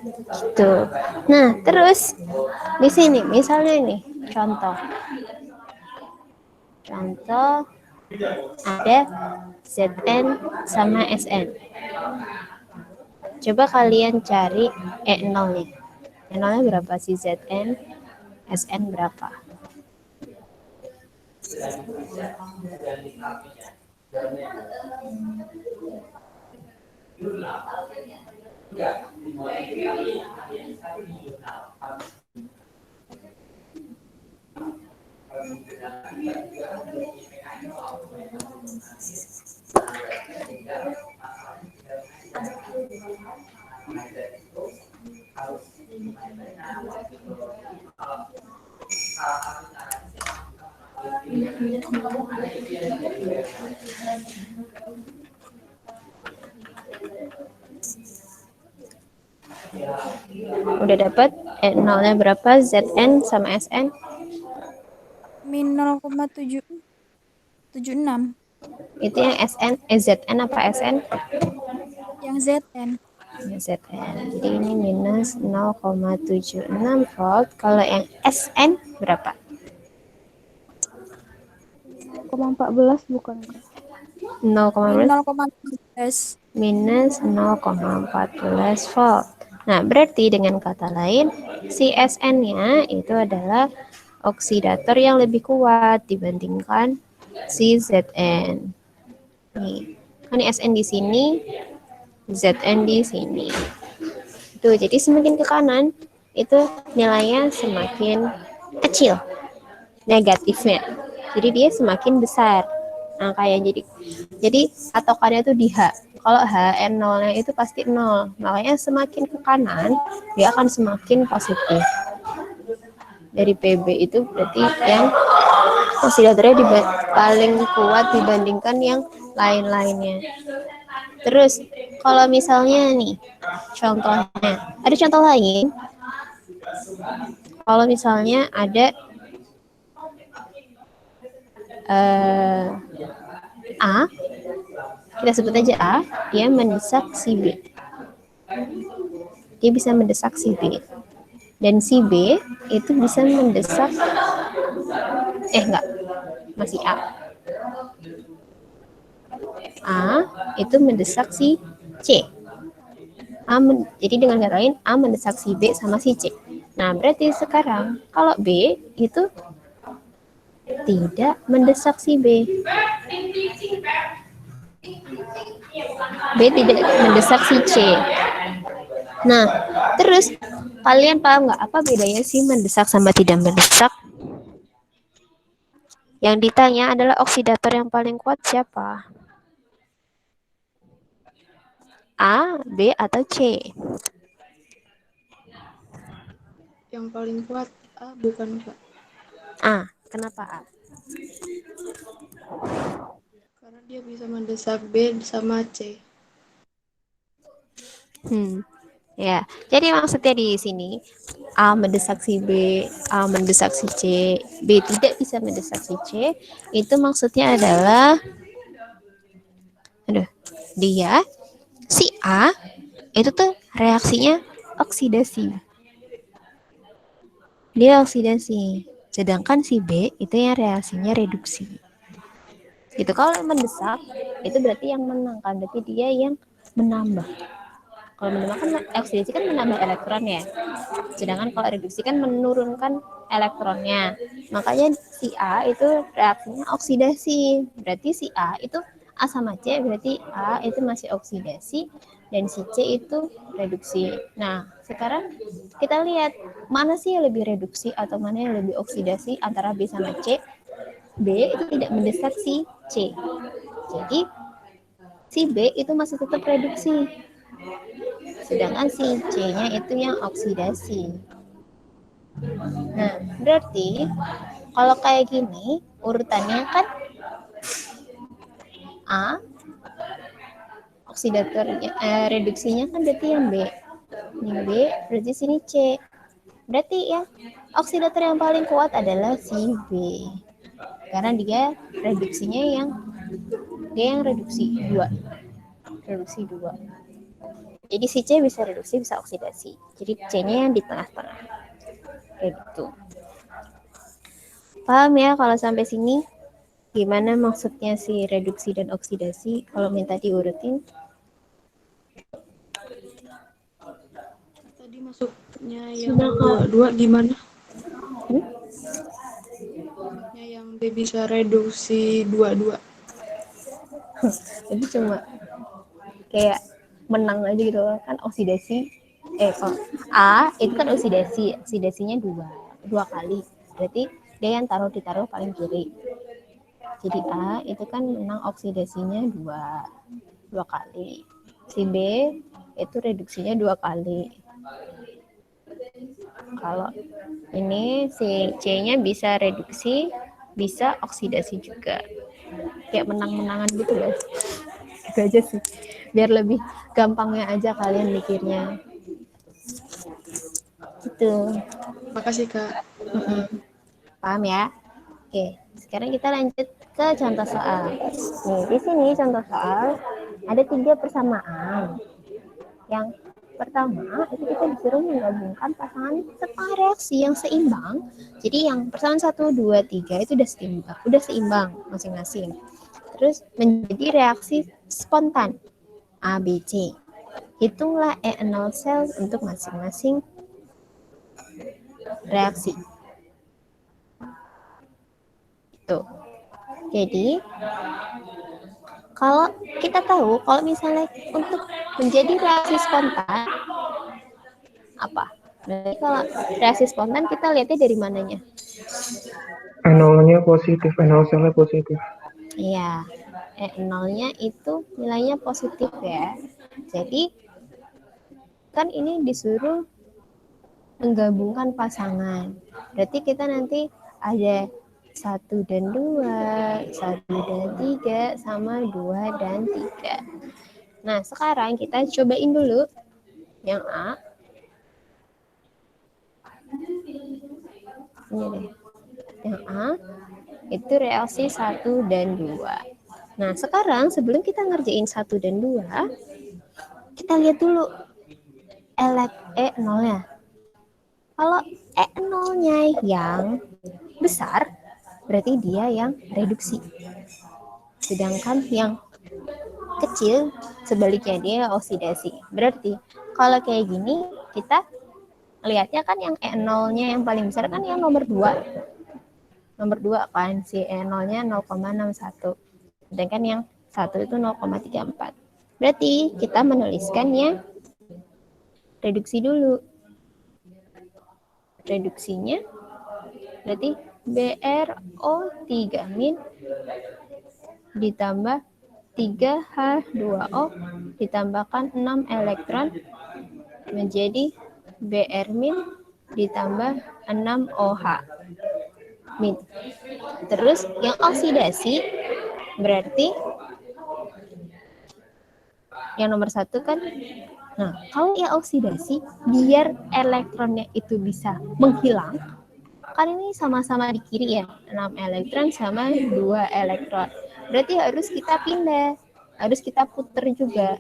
Gitu. Nah, terus di sini misalnya nih, contoh ada Zn sama Sn. Coba kalian cari E0-nya. E0-nya berapa sih Zn? Sn berapa? Udah dapat E0-nya berapa? Zn sama Sn? Min 0,776. Itu yang Zn apa Sn? Yang Zn. Zn. Jadi ini minus 0,76 volt. Kalau yang Sn berapa? 0,14 bukan Kak? 0,14. Minus 0,14 volt. Nah, berarti dengan kata lain, si Sn-nya itu adalah oksidator yang lebih kuat dibandingkan si Zn. Nih, kan Sn di sini, Zn di sini. Tuh, jadi semakin ke kanan, itu nilainya semakin kecil negatifnya. Jadi dia semakin besar angkanya. Jadi patokannya tuh di H. Kalau H0-nya itu pasti 0. Makanya semakin ke kanan, dia akan semakin positif. Dari PB itu berarti yang osilatornya paling kuat dibandingkan yang lain-lainnya. Terus kalau misalnya nih, contohnya, ada contoh lain. Kalau misalnya ada A, kita sebut aja A, dia mendesak si B. Dia bisa mendesak si B. Dan si B itu bisa mendesak, masih A. A itu mendesak si C. Jadi dengan kata lain, A mendesak si B sama si C. Nah, berarti sekarang kalau B itu tidak mendesak si B. B tidak mendesak si C. Nah, terus kalian paham nggak apa bedanya sih mendesak sama tidak mendesak? Yang ditanya adalah oksidator yang paling kuat siapa? A, B, atau C? Yang paling kuat A bukan Kak? A. Kenapa A? Karena dia bisa mendesak B sama C. Ya, jadi maksudnya di sini A mendesak si B, A mendesak si C, B tidak bisa mendesak si C. Itu maksudnya adalah dia si A itu tuh reaksinya oksidasi. Dia oksidasi. Sedangkan si B itu yang reaksinya reduksi. Gitu. Kalau mendesak itu berarti yang menang kan, berarti dia yang menambah. Kalau menambah kan oksidasi kan menambah elektron ya. Sedangkan kalau reduksi kan menurunkan elektronnya. Makanya si A itu reaksinya oksidasi. Berarti si A itu A sama C, berarti A itu masih oksidasi dan si C itu reduksi. Nah, sekarang kita lihat mana sih yang lebih reduksi atau mana yang lebih oksidasi antara B sama C. B itu tidak mendesak si C. Jadi si B itu masih tetap reduksi. Sedangkan si C-nya itu yang oksidasi. Nah, berarti kalau kayak gini urutannya kan A oksidatornya reduksinya kan berarti yang B. Yang B berarti sini C. Berarti ya oksidator yang paling kuat adalah si B. Karena dia reduksi 2. Reduksi 2. Jadi si C bisa reduksi, bisa oksidasi. Jadi C-nya yang di tengah-tengah. Kayak gitu. Paham ya kalau sampai sini? Gimana maksudnya si reduksi dan oksidasi kalau minta diurutin? Tadi masuknya yang dua gimana? Yang dia bisa reduksi dua. Jadi cuma kayak menang aja gitu kan oksidasi. A itu kan oksidasinya 2 kali. Berarti dia yang ditaruh paling kiri. Jadi A itu kan menang oksidasinya 2 kali. Si B itu reduksinya 2 kali. Kalau ini si C-nya bisa reduksi, bisa oksidasi juga. Kayak menang-menangan gitu ya. Itu aja sih. Biar lebih gampangnya aja kalian mikirnya. Gitu. Makasih Kak. Paham ya? Oke, sekarang kita lanjut ke contoh soal. Nih, di sini contoh soal ada 3 persamaan. Yang pertama itu kita disuruh menggabungkan pasangan setengah reaksi yang seimbang. Jadi yang persamaan 1, 2, 3 itu udah seimbang masing-masing. Terus menjadi reaksi spontan A, B, C. Hitunglah E0 sel untuk masing-masing reaksi. Tuh. Jadi kalau kita tahu kalau misalnya untuk menjadi reaksi spontan apa? Berarti kalau reaksi spontan kita lihatnya dari mananya? N0-nya positif, N0 selnya positif. Iya, E0-nya itu nilainya positif ya. Jadi kan ini disuruh menggabungkan pasangan. Berarti kita nanti ada 1 dan 2, 1 dan 3, sama 2 dan 3. Nah, sekarang kita cobain dulu yang A. Ini deh. Yang A itu reaksi 1 dan 2. Nah, sekarang sebelum kita ngerjain 1 dan 2, kita lihat dulu E0-nya. Kalau E0-nya yang besar, berarti dia yang reduksi. Sedangkan yang kecil, sebaliknya dia oksidasi. Berarti kalau kayak gini, kita lihatnya kan yang E0-nya yang paling besar kan yang nomor 2. Nomor 2 kan, si E0-nya 0,61. Sedangkan yang 1 itu 0,34. Berarti kita menuliskannya reduksi dulu. Reduksinya berarti BrO3- ditambah 3H2O ditambahkan 6 elektron menjadi Br- ditambah 6OH min. Terus yang oksidasi berarti yang nomor 1 kan. Nah, kalau yang oksidasi biar elektronnya itu bisa menghilang, kan ini sama-sama di kiri ya, 6 elektron sama 2 elektron. Berarti harus kita pindah, harus kita puter juga.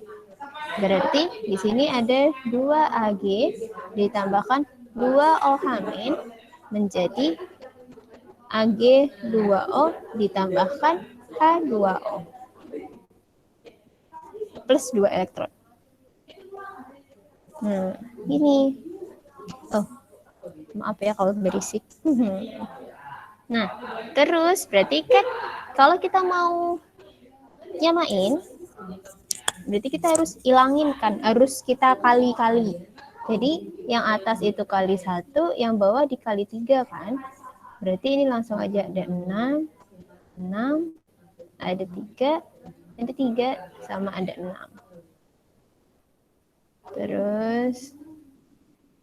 Berarti di sini ada 2Ag ditambahkan 2OH- menjadi Ag2O ditambahkan H2O plus 2 elektron. Nah, ini. Maaf ya kalau berisik. Nah, terus berarti kan kalau kita mau nyamain, berarti kita harus ilangin kan, harus kita kali-kali. Jadi yang atas itu kali 1, yang bawah dikali 3 kan. Berarti ini langsung aja ada 6, ada 3, ada 3 sama ada 6. Terus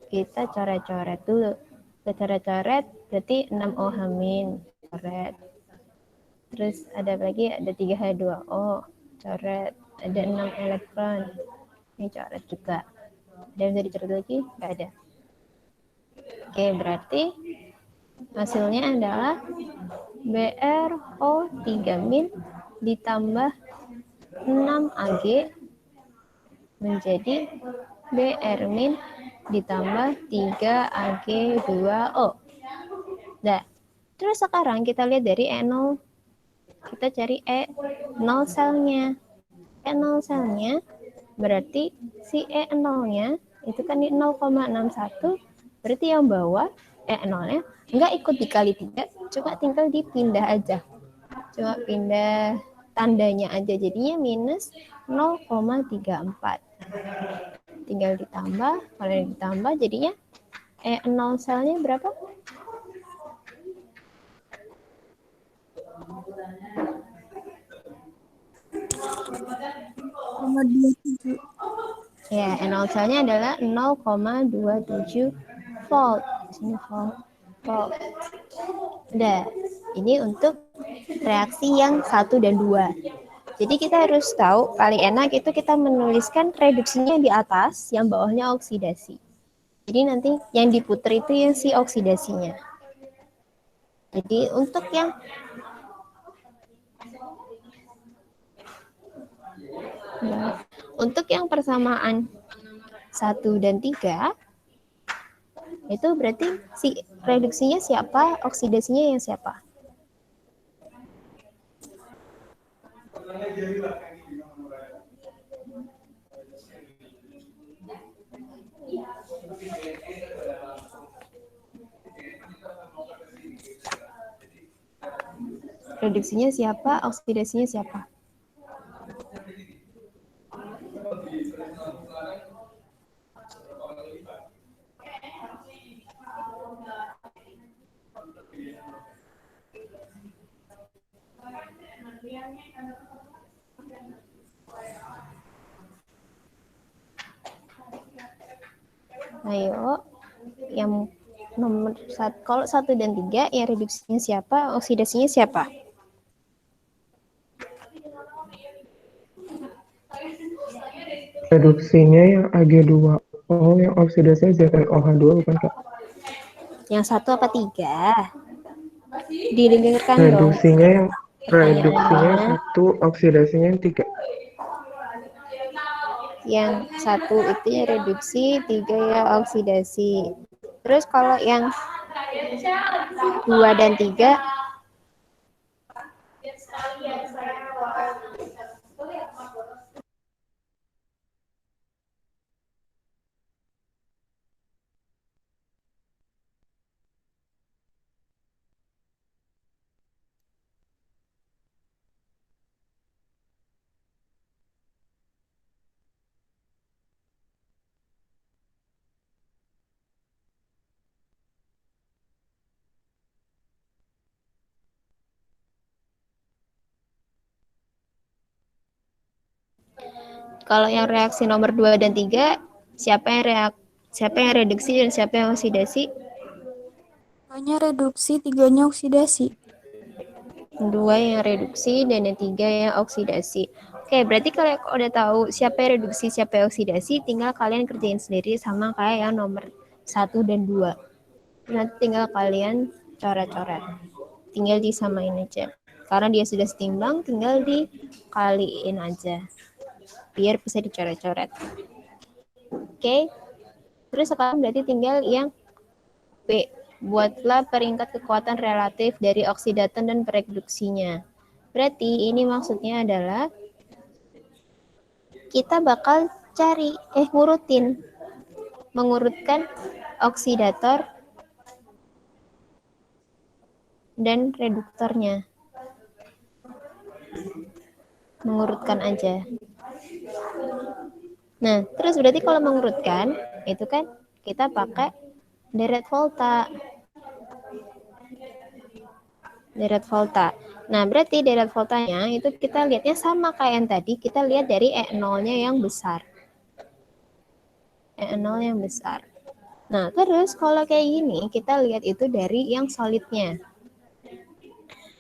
kita coret-coret dulu. Kita coret-coret berarti 6OH- coret. Terus ada lagi ada 3H2O, coret. Ada 6 elektron. Ini coret juga. Dan bisa dicoret lagi? Nggak ada. Oke, berarti hasilnya adalah BrO3- ditambah 6Ag menjadi Br- ditambah 3Ag2O. Nah, terus sekarang kita lihat dari E0. Kita cari E0 selnya. E0 selnya berarti si E0-nya itu kan di 0,61, berarti yang bawah E0-nya nggak ikut dikali 3, cuma tinggal dipindah aja. Cuma pindah tandanya aja, jadinya minus 0,34. Tinggal ditambah, kalau ditambah jadinya E0 selnya berapa? Sama 27. Ya, E0 selnya adalah 0,27 volt. Sini volt. Udah, ini untuk reaksi yang 1 dan 2. Jadi kita harus tahu, paling enak itu kita menuliskan reduksinya di atas, yang bawahnya oksidasi. Jadi nanti yang diputer itu yang si oksidasinya. Jadi untuk yang persamaan 1 dan 3, itu berarti si reduksinya siapa, oksidasinya yang siapa? Reduksinya siapa, oksidasinya siapa? Ayo, yang nomor 1, kalau 1 dan 3, ya reduksinya siapa, oksidasinya siapa? Reduksinya yang Ag2O, yang oksidasinya ZnOH2 bukan Kak? Yang 1 apa 3? Didengarkan dong Reduksinya yang pertanyaannya. 1, oksidasinya yang 3. Yang 1 itu ya reduksi, 3 ya oksidasi. Terus kalau yang 2 dan 3, kalau yang reaksi nomor 2 dan 3, siapa yang reduksi dan siapa yang oksidasi? 2-nya reduksi, 3-nya oksidasi. 2 yang reduksi dan yang 3 yang oksidasi. Oke, berarti kalau udah tahu siapa yang reduksi, siapa yang oksidasi, tinggal kalian kerjain sendiri sama kayak yang nomor 1 dan 2. Nanti tinggal kalian coret-coret. Tinggal disamain aja. Karena dia sudah setimbang, tinggal dikaliin aja. Biar bisa dicoret-coret. Oke. Terus sekarang berarti tinggal yang B. Buatlah peringkat kekuatan relatif dari oksidatan dan pereduksinya. Berarti ini maksudnya adalah kita bakal mengurutkan oksidator dan reduktornya. Mengurutkan aja. Nah, terus berarti kalau mengurutkan, itu kan kita pakai deret volta. Nah, berarti deret voltanya itu kita lihatnya sama kayak yang tadi, kita lihat dari E0-nya yang besar. E0 yang besar. Nah, terus kalau kayak gini, kita lihat itu dari yang solidnya.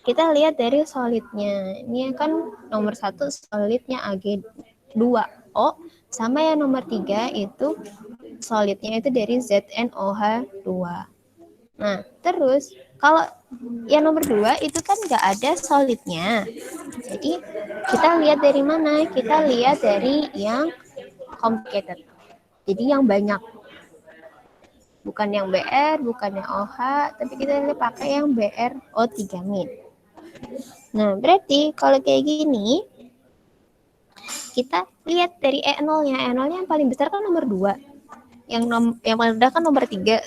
Kita lihat dari solidnya. Ini kan nomor 1 solidnya Ag2O, sama yang nomor 3 itu solidnya itu dari ZnOH2. Nah, terus kalau yang nomor 2 itu kan nggak ada solidnya. Jadi kita lihat dari mana? Kita lihat dari yang complicated. Jadi yang banyak. Bukan yang BR, bukan yang OH, tapi kita pakai yang BRO3-min. Nah, berarti kalau kayak gini, kita lihat dari E0-nya. E0-nya yang paling besar kan nomor 2. Yang paling rendah kan nomor 3.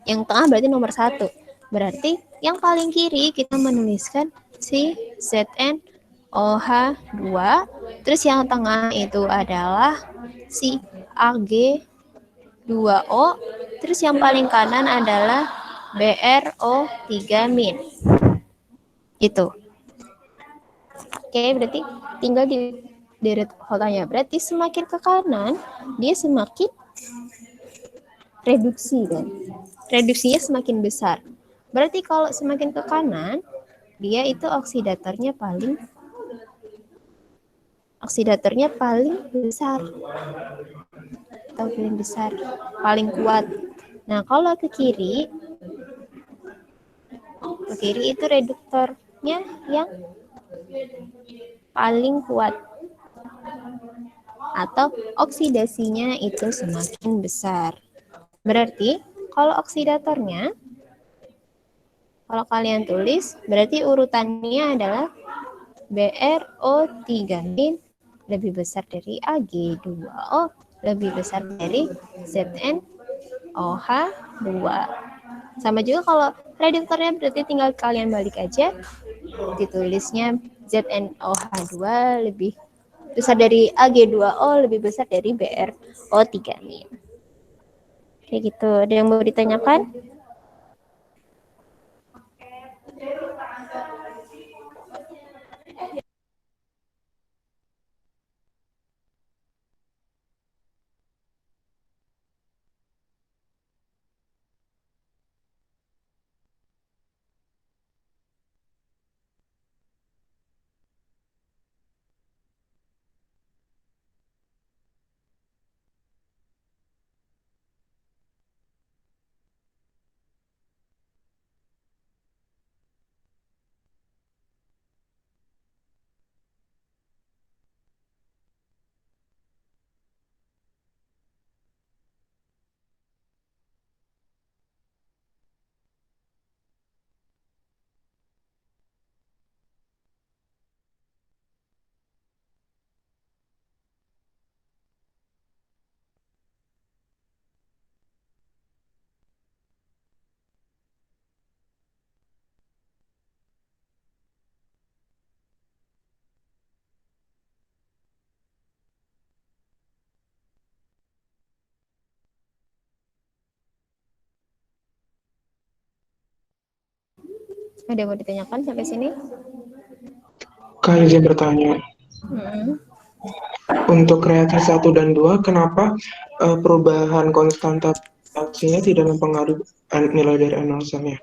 Yang tengah berarti nomor 1. Berarti yang paling kiri kita menuliskan si ZnOH2. Terus yang tengah itu adalah si Ag2O. Terus yang paling kanan adalah BRO3-min. Itu. Oke, berarti tinggal di deret holanya. Berarti semakin ke kanan, dia semakin reduksi kan. Reduksinya semakin besar. Berarti kalau semakin ke kanan, dia itu oksidatornya paling besar. Atau paling besar, paling kuat. Nah, kalau ke kiri itu reduktornya yang paling kuat. Atau oksidasinya itu semakin besar. Berarti kalau oksidatornya, kalau kalian tulis, berarti urutannya adalah BRO3-min lebih besar dari Ag2O, lebih besar dari ZnOH2. Sama juga kalau reduktornya berarti tinggal kalian balik aja, ditulisnya ZnOH2 lebih besar dari Ag2O, lebih besar dari BRO3-min. Kayak gitu. Ada yang mau ditanyakan? Ada yang mau ditanyakan sampai sini? Kak izin bertanya, untuk reaksi 1 dan 2, kenapa perubahan konstanta reaksinya tidak mempengaruhi nilai dari analisanya?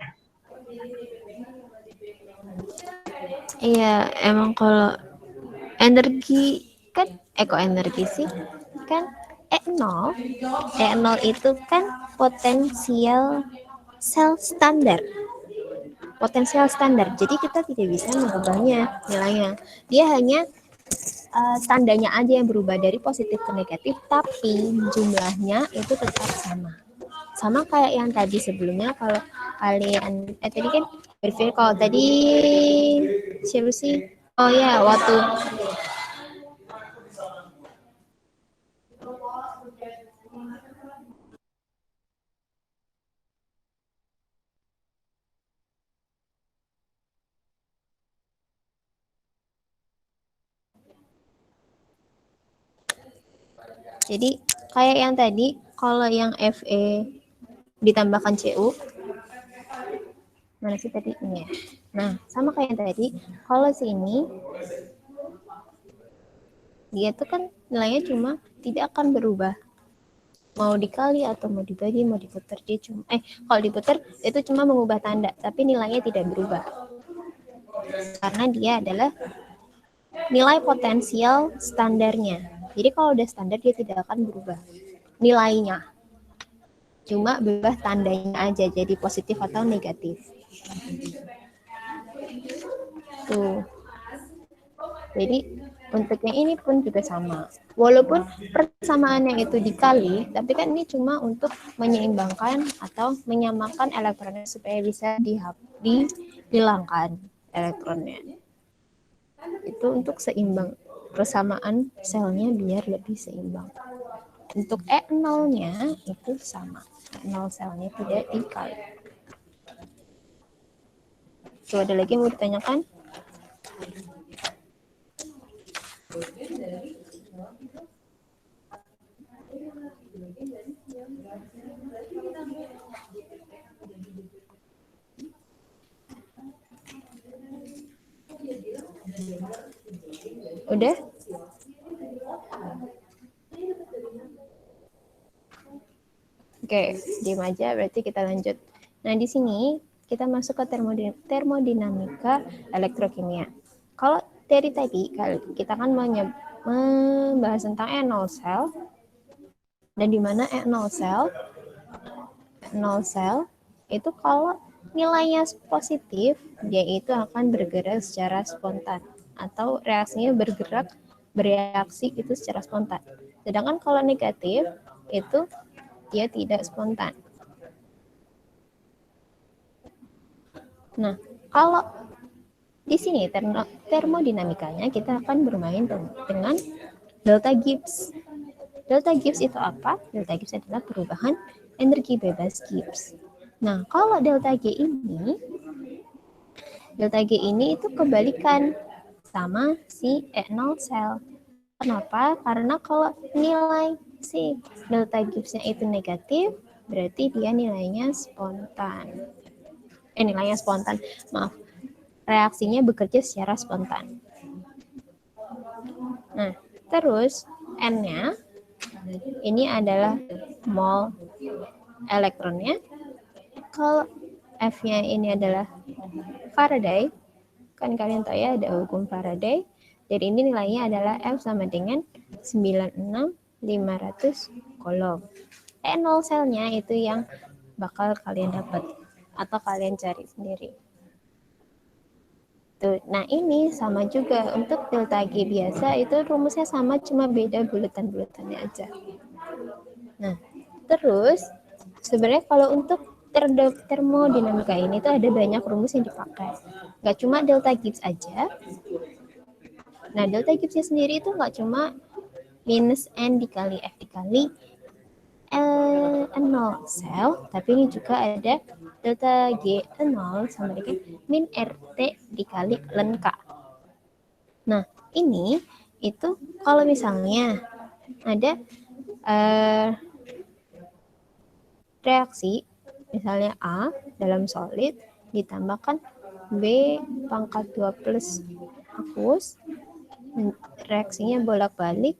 Iya, emang kalau energi kan kok energi sih? Kan E0 itu kan potensial sel standar. Potensial standar. Jadi kita tidak bisa mengubahnya nilainya. Dia hanya tandanya aja yang berubah dari positif ke negatif, tapi jumlahnya itu tetap sama. Sama kayak yang tadi sebelumnya, kalau kalian tadi kan berpikir kalau tadi siapa sih? Oh ya, waktu jadi kayak yang tadi, kalau yang Fe ditambahkan Cu, mana sih tadi ini ya? Nah, sama kayak yang tadi, kalau sini dia tuh kan nilainya cuma tidak akan berubah. Mau dikali atau mau dibagi, mau diputar, dia cuma kalau diputar itu cuma mengubah tanda, tapi nilainya tidak berubah. Karena dia adalah nilai potensial standarnya. Jadi kalau udah standar dia tidak akan berubah nilainya. Cuma berubah tandanya aja jadi positif atau negatif. Tuh. Jadi untuk yang ini pun juga sama. Walaupun persamaannya itu dikali, tapi kan ini cuma untuk menyeimbangkan atau menyamakan elektronnya supaya bisa dihilangkan elektronnya. Itu untuk seimbang, persamaan selnya biar lebih seimbang. Untuk E0-nya itu sama. E0 selnya tidak dikali. Coba ada lagi mau ditanyakan? Udah? Oke, diam aja berarti kita lanjut. Nah, di sini kita masuk ke termodinamika elektrokimia. Kalau dari tadi kita kan membahas tentang E0 sel, dan di mana E0 sel itu kalau nilainya positif, dia itu akan bergerak secara spontan atau reaksinya bereaksi itu secara spontan. Sedangkan kalau negatif itu dia tidak spontan. Nah, kalau di sini termodinamikanya kita akan bermain dengan delta Gibbs. Delta Gibbs itu apa? Delta Gibbs adalah perubahan energi bebas Gibbs. Nah, kalau delta G ini itu kebalikan sama si E0 sel. Kenapa? Karena kalau nilai si delta Gibbs-nya itu negatif, berarti dia nilainya spontan. Reaksinya bekerja secara spontan. Nah, terus N-nya ini adalah mol elektronnya. Kalau F-nya ini adalah Faraday, kan kalian tahu ya ada hukum Faraday. Jadi ini nilainya adalah F sama dengan 96.500 Coulomb. E0 selnya itu yang bakal kalian dapat atau kalian cari sendiri. Tuh, nah ini sama juga untuk delta G biasa itu rumusnya sama, cuma beda bulatan-bulatannya aja. Nah, terus sebenarnya kalau untuk termodinamika ini tuh ada banyak rumus yang dipakai. Nggak cuma delta Gibbs aja. Nah, delta Gibbs-nya sendiri itu nggak cuma minus N dikali F dikali N0 sel, tapi ini juga ada delta G0 sama dengan min RT dikali ln K. Nah, ini itu kalau misalnya ada reaksi, misalnya A dalam solid ditambahkan B pangkat 2 plus aqueous, reaksinya bolak-balik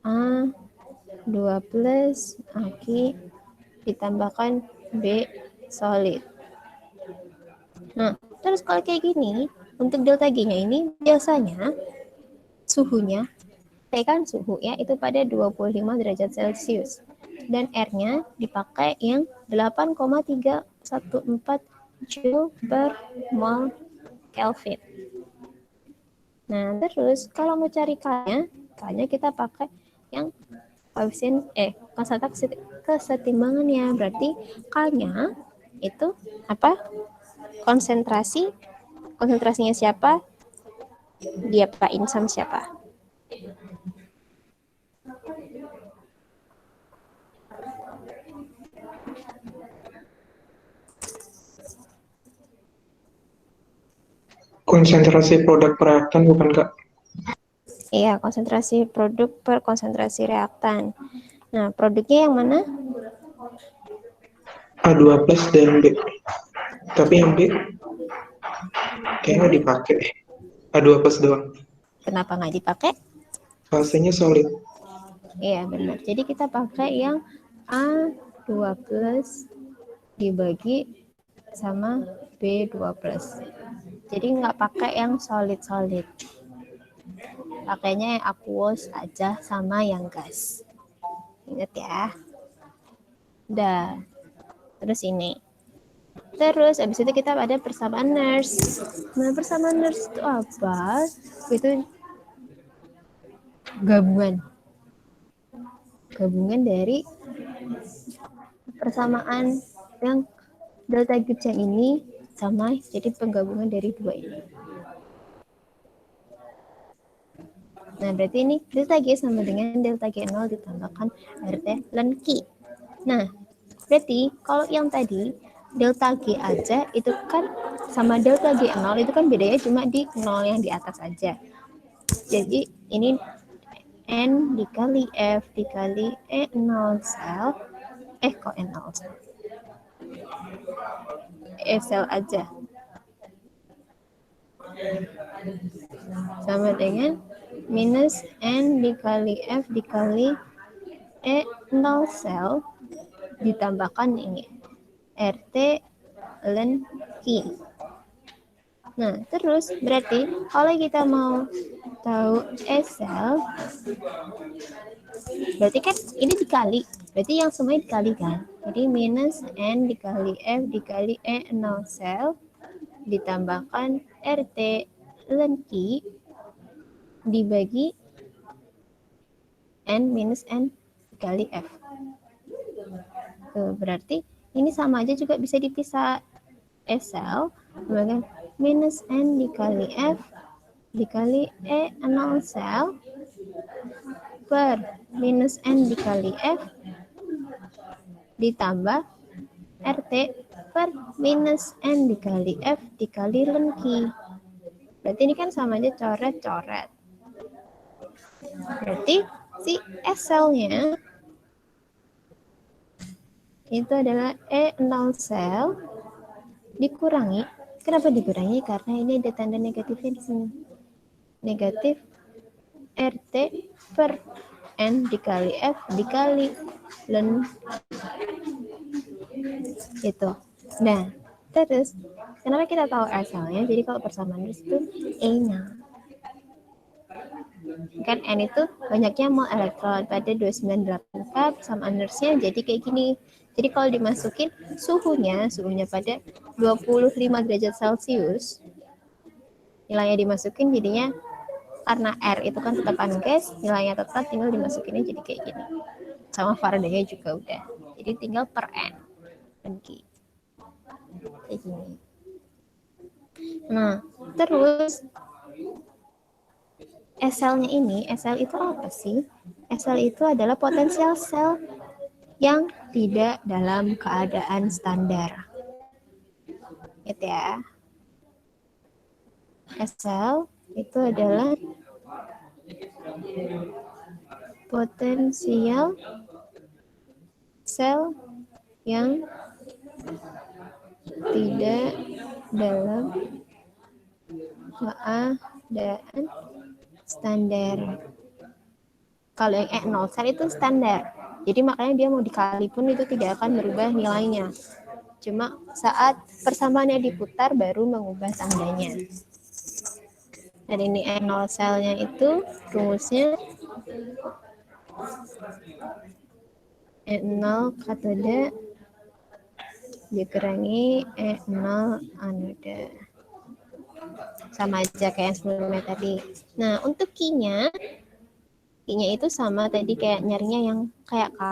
A 2 plus Aki ditambahkan B solid. Nah, terus kalau kayak gini, untuk delta G-nya ini biasanya suhunya, T kan suhu ya, itu pada 25 derajat Celcius. Dan R-nya dipakai yang 8,314 Joule per mol Kelvin. Nah, terus kalau mau cari K-nya kita pakai yang koefisien kesetimbangannya. Berarti K-nya itu apa? Konsentrasinya siapa? Diapain sama siapa? Konsentrasi produk reaktan bukan Kak? Iya, konsentrasi produk per konsentrasi reaktan. Nah, produknya yang mana? A2 plus dan B. Tapi yang B kayaknya dipakai. A2 plus doang. Kenapa nggak dipakai? Fasenya solid. Iya, benar. Jadi kita pakai yang A2 plus dibagi sama B2 plus. Jadi nggak pakai yang solid-solid. Pakainya yang aqueous aja sama yang gas. Ingat ya. Dah. Terus ini. Terus abis itu kita ada persamaan nurse. Nah, persamaan nurse itu apa? Itu gabungan dari persamaan yang delta Gibbs yang ini sama jadi penggabungan dari dua ini. Nah, berarti ini delta G sama dengan delta G0 ditambahkan RT ln Q. Nah, berarti kalau yang tadi delta G aja itu kan sama delta G0 itu kan bedanya cuma di 0 yang di atas aja. Jadi ini N dikali F dikali E0 sel. Kok E0 sel? Sel aja. Sama dengan minus N dikali F dikali E0 sel ditambahkan ini RT ln Q. Nah, terus berarti kalau kita mau tahu E sel, berarti kan ini dikali. Berarti yang semuanya dikali kan? Jadi minus N dikali F dikali E0 sel ditambahkan RT ln Q dibagi N minus N dikali F. Tuh, berarti ini sama aja juga bisa dipisah. E sel minus N dikali F dikali E0 sel per minus N dikali F ditambah RT per minus N dikali F dikali ln Q. Berarti ini kan sama aja coret-coret. Berarti si S selnya itu adalah E0 sel dikurangi. Kenapa dikurangi? Karena ini ada tanda negatifnya di sini. Negatif RT per N dikali F dikali ln itu. Nah, terus kenapa kita tahu asalnya? Jadi kalau persamaan itu E-nya. Kan N itu banyaknya mol elektron pada 298 cup sama nurse-nya jadi kayak gini. Jadi kalau dimasukin suhunya pada 25 derajat Celcius, nilainya dimasukin jadinya karena R itu kan tetap gas, nilainya tetap tinggal dimasukinnya jadi kayak gini. Sama Faraday juga udah. Jadi tinggal per N. Kayak gini. Nah, terus SL-nya ini, SL itu apa sih? SL itu adalah potensial sel yang tidak dalam keadaan standar. Gitu ya. SL itu adalah potensial sel yang tidak dalam keadaan standar. Kalau yang E0 sel itu standar. Jadi makanya dia mau dikali pun itu tidak akan berubah nilainya. Cuma saat persamaannya diputar baru mengubah tandanya. Dan ini E0 selnya itu rumusnya E0 katode dikurangi E0 anoda. Sama aja kayak yang sebelumnya tadi. Nah, untuk Q-nya itu sama tadi kayak nyarinya yang kayak K.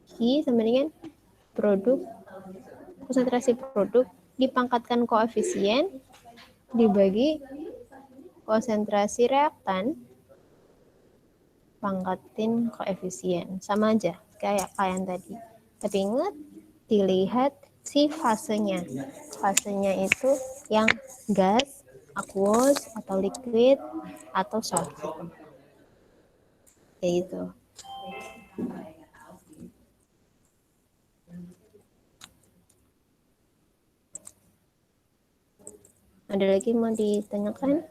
Q sama dengan produk, konsentrasi produk dipangkatkan koefisien dibagi konsentrasi reaktan pangkatin koefisien. Sama aja kayak yang tadi. Tapi ingat dilihat si fasenya. Fasenya itu yang gas, aqueous, atau liquid, atau solid. Kayak gitu. Ada lagi mau ditanyakan?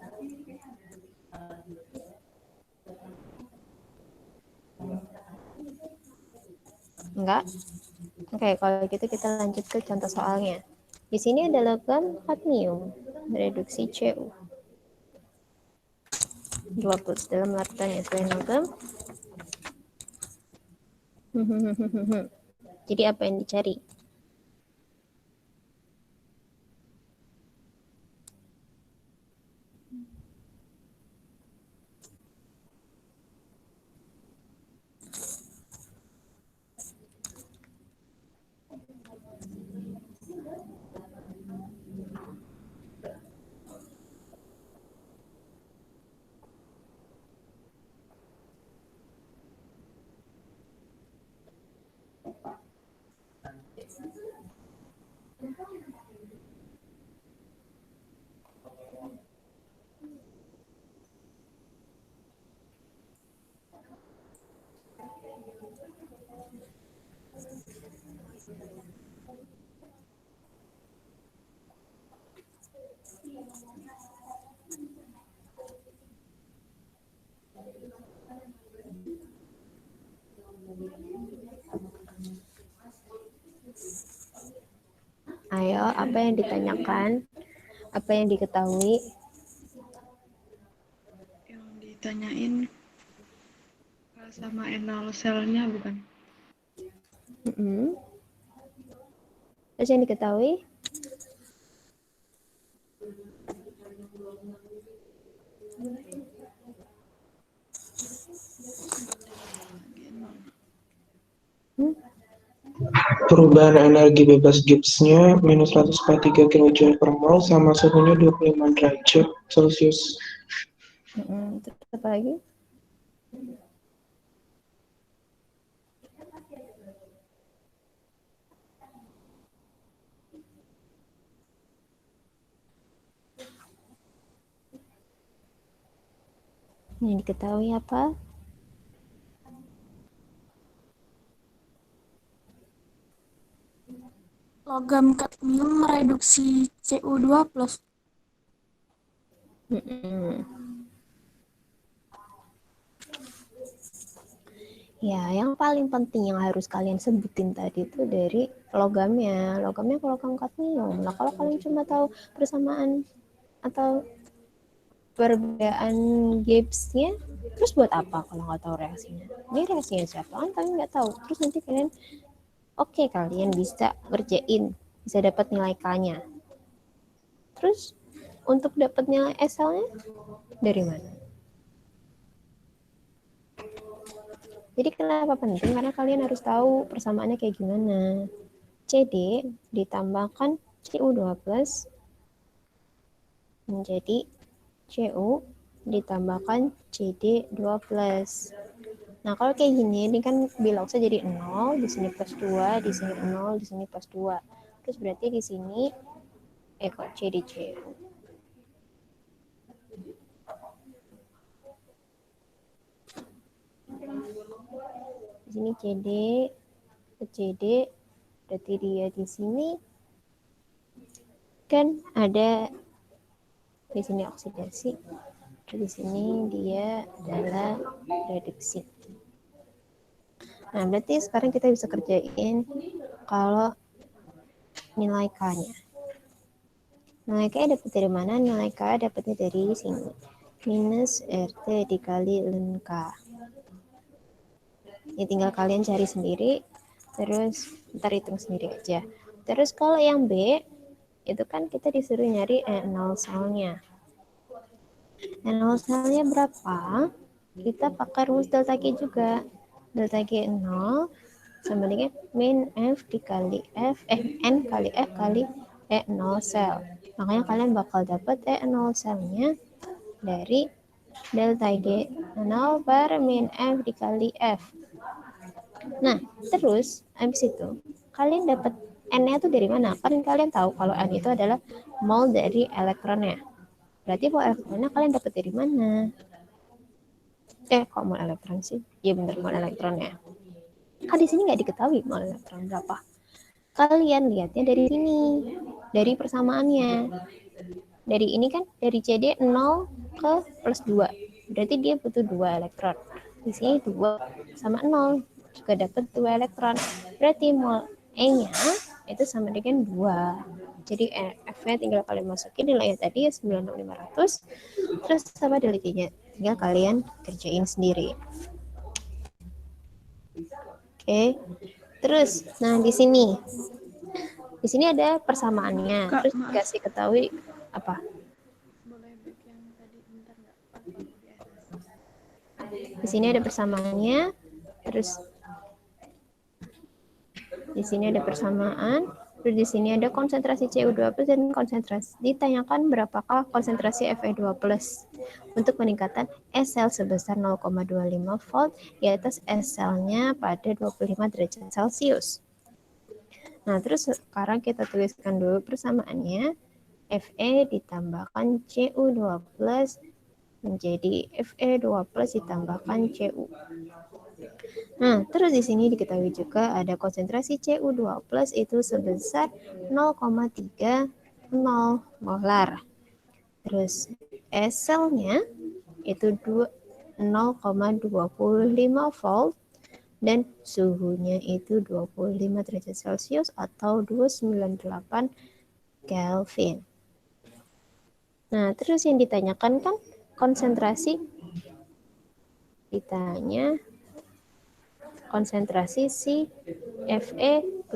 Enggak? Oke, kalau gitu kita lanjut ke contoh soalnya. Di sini ada logam kadmium bereduksi Cu. 20 dalam larutan ethylene logam. Jadi apa yang dicari? Ayo, apa yang ditanyakan? Apa yang diketahui? Yang ditanyain K sama enol selnya bukan? Terus yang diketahui? Perubahan energi bebas Gibbs-nya minus 143 kJ per mol sama suhunya 25 derajat Celcius. Terus apa lagi? Yang diketahui apa? Logam kadmium mereduksi Cu2+. Ya, yang paling penting yang harus kalian sebutin tadi itu dari logamnya. Logamnya ke logam kadmium. Nah, kalau kalian cuma tahu persamaan atau perbedaan Gibbs-nya, terus buat apa kalau nggak tahu reaksinya? Ini reaksinya siapa? Kan kalian nggak tahu. Terus nanti kalian, oke, kalian bisa ngerjain, bisa dapat nilai K-nya. Terus untuk dapat nilai SL-nya dari mana? Jadi kenapa penting? Karena kalian harus tahu persamaannya kayak gimana. CD ditambahkan Cu2 plus menjadi Cu ditambahkan CD2 plus. Nah, kalau kayak gini, ini kan biloxnya jadi 0, di sini plus 2, di sini 0, di sini plus 2. Terus berarti di sini kok CD Cu. Di sini CD ke CD, berarti dia di sini kan ada di sini oksidasi, di sini dia adalah reduksi. Nah, berarti sekarang kita bisa kerjain kalau nilai K-nya. Nilai K dapat dari mana? Nilai K dapatnya dari sini. Minus RT dikali ln K. Ini tinggal kalian cari sendiri, terus ntar hitung sendiri aja. Terus kalau yang B, itu kan kita disuruh nyari E0 selnya. E0 selnya berapa? Kita pakai rumus delta G juga. Delta G 0 sama dengan min F dikali F, N kali F kali E0 sel. Makanya kalian bakal dapat E0 selnya dari delta G 0 per min F dikali F. Nah, terus habis itu kalian dapat N-nya itu dari mana? Kan kalian tahu kalau N itu adalah mol dari elektronnya. Berarti mol elektronnya kalian dapat dari mana? Kok mol elektron sih? Iya benar, mol elektronnya. Kan di sini nggak diketahui mol elektron berapa. Kalian lihatnya dari sini, dari persamaannya. Dari ini kan dari CD 0 ke plus 2. Berarti dia butuh 2 elektron. Di sini 2 sama 0 juga dapat 2 elektron. Berarti mol E-nya itu sama dengan 2. Jadi F-nya tinggal kalian masukin nilainya tadi 96500. Terus sama delta-nya tinggal kalian kerjain sendiri. Oke. Terus, nah di sini ada persamaannya. Kak, Terus maaf. dikasih ketahui apa? Boleh back yang tadi bentar nggak? Pas aku di SS. Di sini ada persamaannya. Terus di sini ada persamaan. Terus di sini ada konsentrasi Cu2+ dan konsentrasi. Ditanyakan berapakah konsentrasi Fe2+ untuk peningkatan S sel sebesar 0,25 volt di atas S selnya pada 25 derajat Celcius. Nah, terus sekarang kita tuliskan dulu persamaannya. Fe ditambahkan Cu2+ menjadi Fe2+ ditambahkan Cu. Nah, terus di sini diketahui juga ada konsentrasi Cu2+ itu sebesar 0,30 molar. Terus S selnya itu 0,25 volt dan suhunya itu 25 derajat Celcius atau 298 Kelvin. Nah, terus yang ditanyakan kan konsentrasi, ditanya konsentrasi si Fe2+.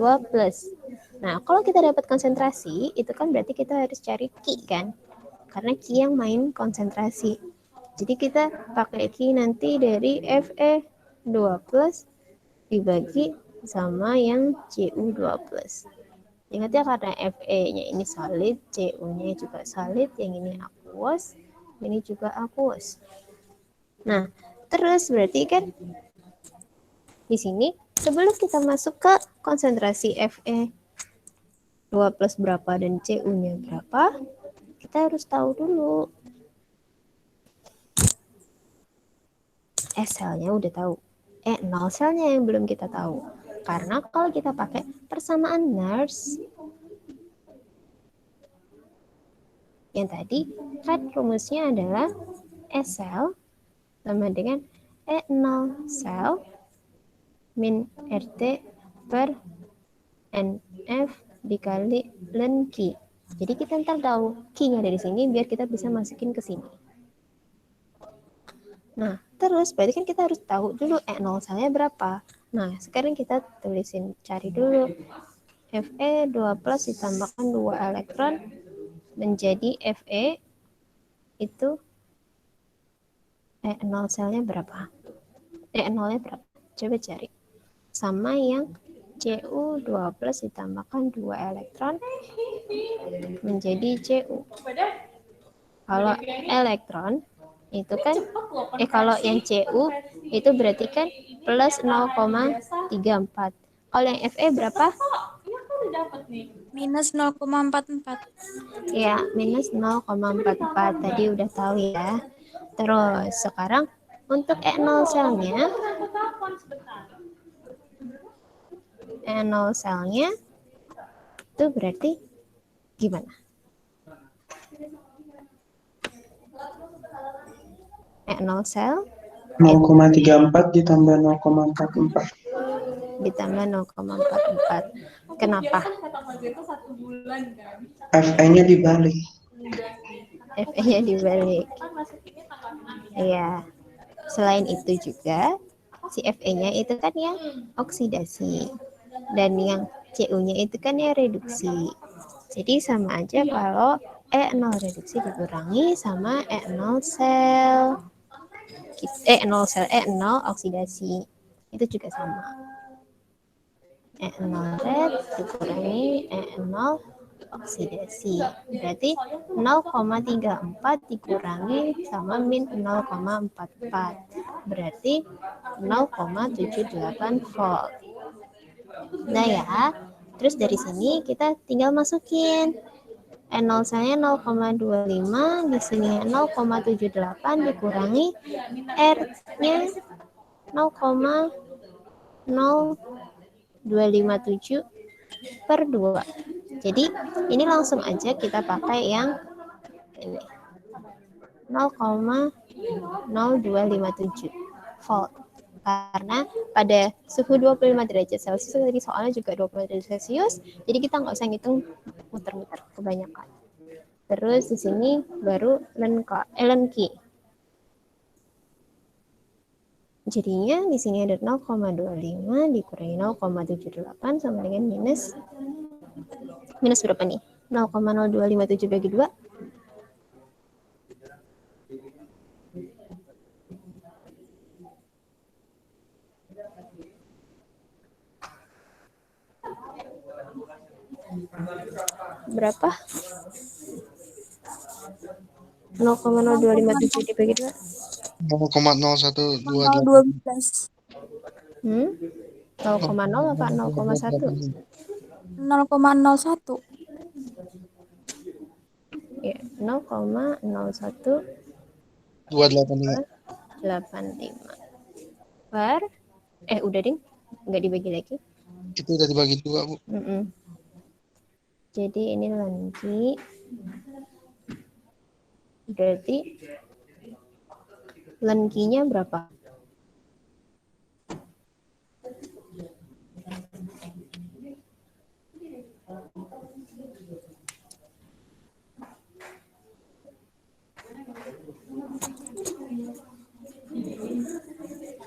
Nah, kalau kita dapat konsentrasi, itu kan berarti kita harus cari Ki kan? Karena Ki yang main konsentrasi. Jadi kita pakai Ki nanti dari Fe2+ dibagi sama yang Cu2+. Ingat ya, karena Fe-nya ini solid, Cu-nya juga solid, yang ini aqueous, ini juga aqueous. Nah, terus berarti kan di sini sebelum kita masuk ke konsentrasi Fe2+ berapa dan Cu-nya berapa, kita harus tahu dulu. S selnya udah tahu. Nol selnya yang belum kita tahu. Karena kalau kita pakai persamaan Nernst yang tadi kan rumusnya adalah S sel sama dengan E0 sel min RT per NF dikali ln Q. Jadi kita ntar tahu Q-nya dari sini biar kita bisa masukin ke sini. Nah, terus berarti kan kita harus tahu dulu E0 selnya berapa. Nah, sekarang kita tulisin, cari dulu. Fe2+ ditambahkan 2 elektron menjadi Fe itu E0 selnya berapa? E0-nya berapa? Coba cari. Sama yang Cu2+ ditambahkan 2 elektron menjadi Cu. Kalau elektron itu kan kalau yang Cu itu berarti kan plus 0,34. Kalau yang Fe berapa? Minus 0,44. Ya, minus 0,44. Tadi udah tahu ya. Terus sekarang untuk E0 selnya itu berarti gimana? E0 sel 0,34 ditambah 0,44. ditambah 0,44. Kenapa? Fe-nya dibalik. Fe-nya dibalik. Iya. Selain itu juga si Fe-nya itu kan yang oksidasi dan yang Cu-nya itu kan yang reduksi. Jadi sama aja kalau E0 reduksi dikurangi sama E0 sel. E0 oksidasi. Itu juga sama. E0 red dikurangi E0 oksidasi. Berarti 0,34 dikurangi sama min 0,44. Berarti 0,78 volt. Nah ya, terus dari sini kita tinggal masukin E0 selnya 0,25, di sini 0,78 dikurangi R-nya 0,0257 per 2. Jadi ini langsung aja kita pakai yang ini 0,0257 volt. Karena pada suhu 25 derajat Celcius, tadi soalnya juga 25 derajat Celcius, jadi kita nggak usah ngitung muter-muter kebanyakan. Terus di sini baru ln Q. Jadinya di sini ada 0,25 dikurangi 0,78 sama dengan minus berapa nih? 0,0257 bagi 2. Berapa? 0,0257 dibagi 2. 0,0128. 0,12. 0,0 apa 0,1? 0,01. Ya, 0,0185 285. per udah ding, nggak dibagi lagi. Itu udah dibagi 2, Bu. Jadi ini lagi berarti lenkinya berapa?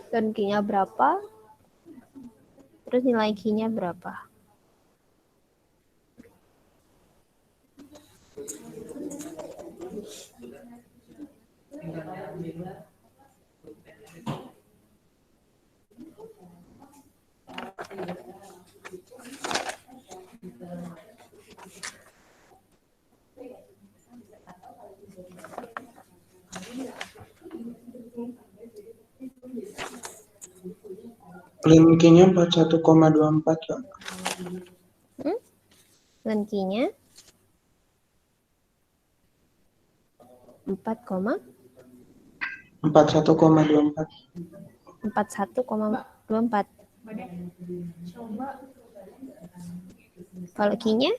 Lenkinya berapa? Terus nilai Q-nya berapa? Linkinya 41,24 ya. Lenkinya 41,24. 41,24. Kalau Q-nya?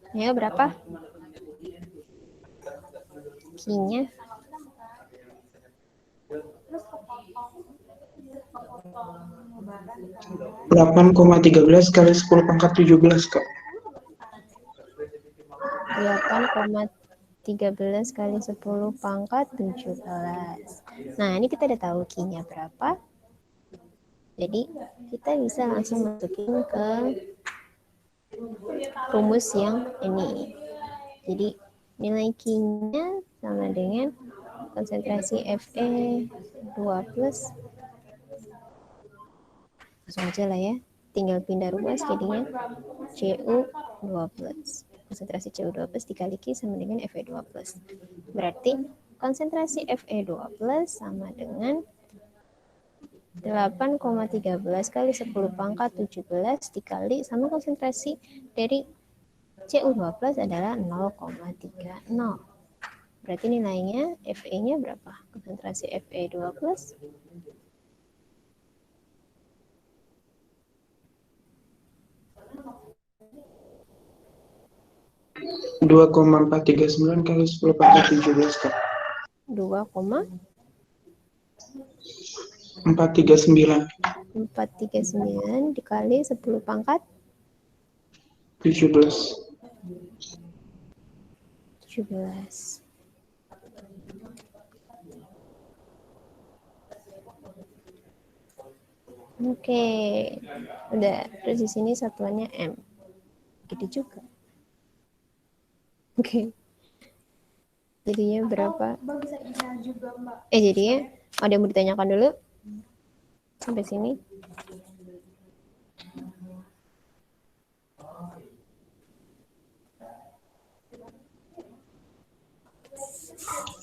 Ya, berapa? Q-nya 8,13 kali 10 pangkat 17, Kak. 8,13 kali 10 pangkat 17. Nah, ini kita udah tahu Q-nya berapa. Jadi, kita bisa langsung masukin ke rumus yang ini. Jadi, nilai Q-nya sama dengan konsentrasi Fe2+. Langsung aja lah ya. Tinggal pindah ruas jadinya Cu2+. Konsentrasi Cu2+ dikali Q sama dengan Fe2+. Berarti konsentrasi Fe2+ sama dengan 8,13 kali 10 pangkat 17 dikali sama konsentrasi dari Cu2+ adalah 0,30. Berarti nilainya Fe-nya berapa? Konsentrasi Fe2+. 2,439 kali 10 pangkat 17, Kak. 439 2,439 dikali 10 pangkat 17. 17. Oke, udah. Terus di sini satuannya M. Gitu juga. Oke. Jadinya berapa? Jadinya ada yang mau ditanyakan dulu? Sampai sini.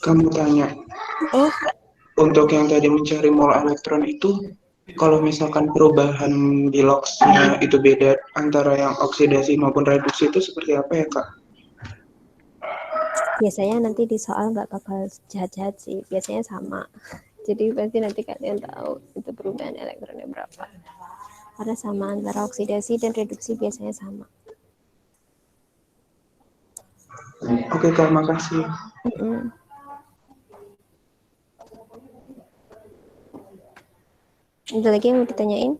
Kamu tanya, Oh, untuk yang tadi mencari mol elektron itu, kalau misalkan perubahan di logs-nya itu beda antara yang oksidasi maupun reduksi itu seperti apa ya, Kak? biasanya nanti di soal nggak bakal jahat-jahat sih. Biasanya sama. Jadi pasti nanti kalian tahu itu perubahan elektronnya berapa. Karena sama antara oksidasi dan reduksi biasanya sama. Oke, Kak, makasih. Ada lagi yang mau ditanyain?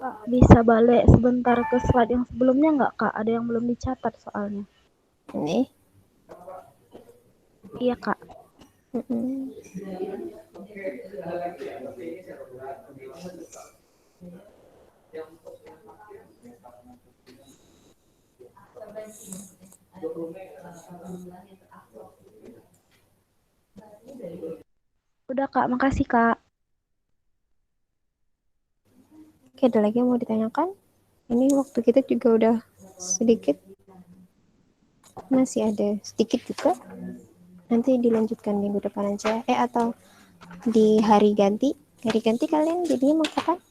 Kak, bisa balik sebentar ke slide yang sebelumnya nggak, Kak? Ada yang belum dicatat soalnya. Ini? Iya, Kak. Udah, Kak. Makasih, Kak. Oke, ada lagi yang mau ditanyakan? Ini waktu kita juga udah sedikit. Masih ada sedikit juga. Nanti dilanjutkan minggu depan aja. Atau di hari ganti. Hari ganti kalian jadinya mau kapan?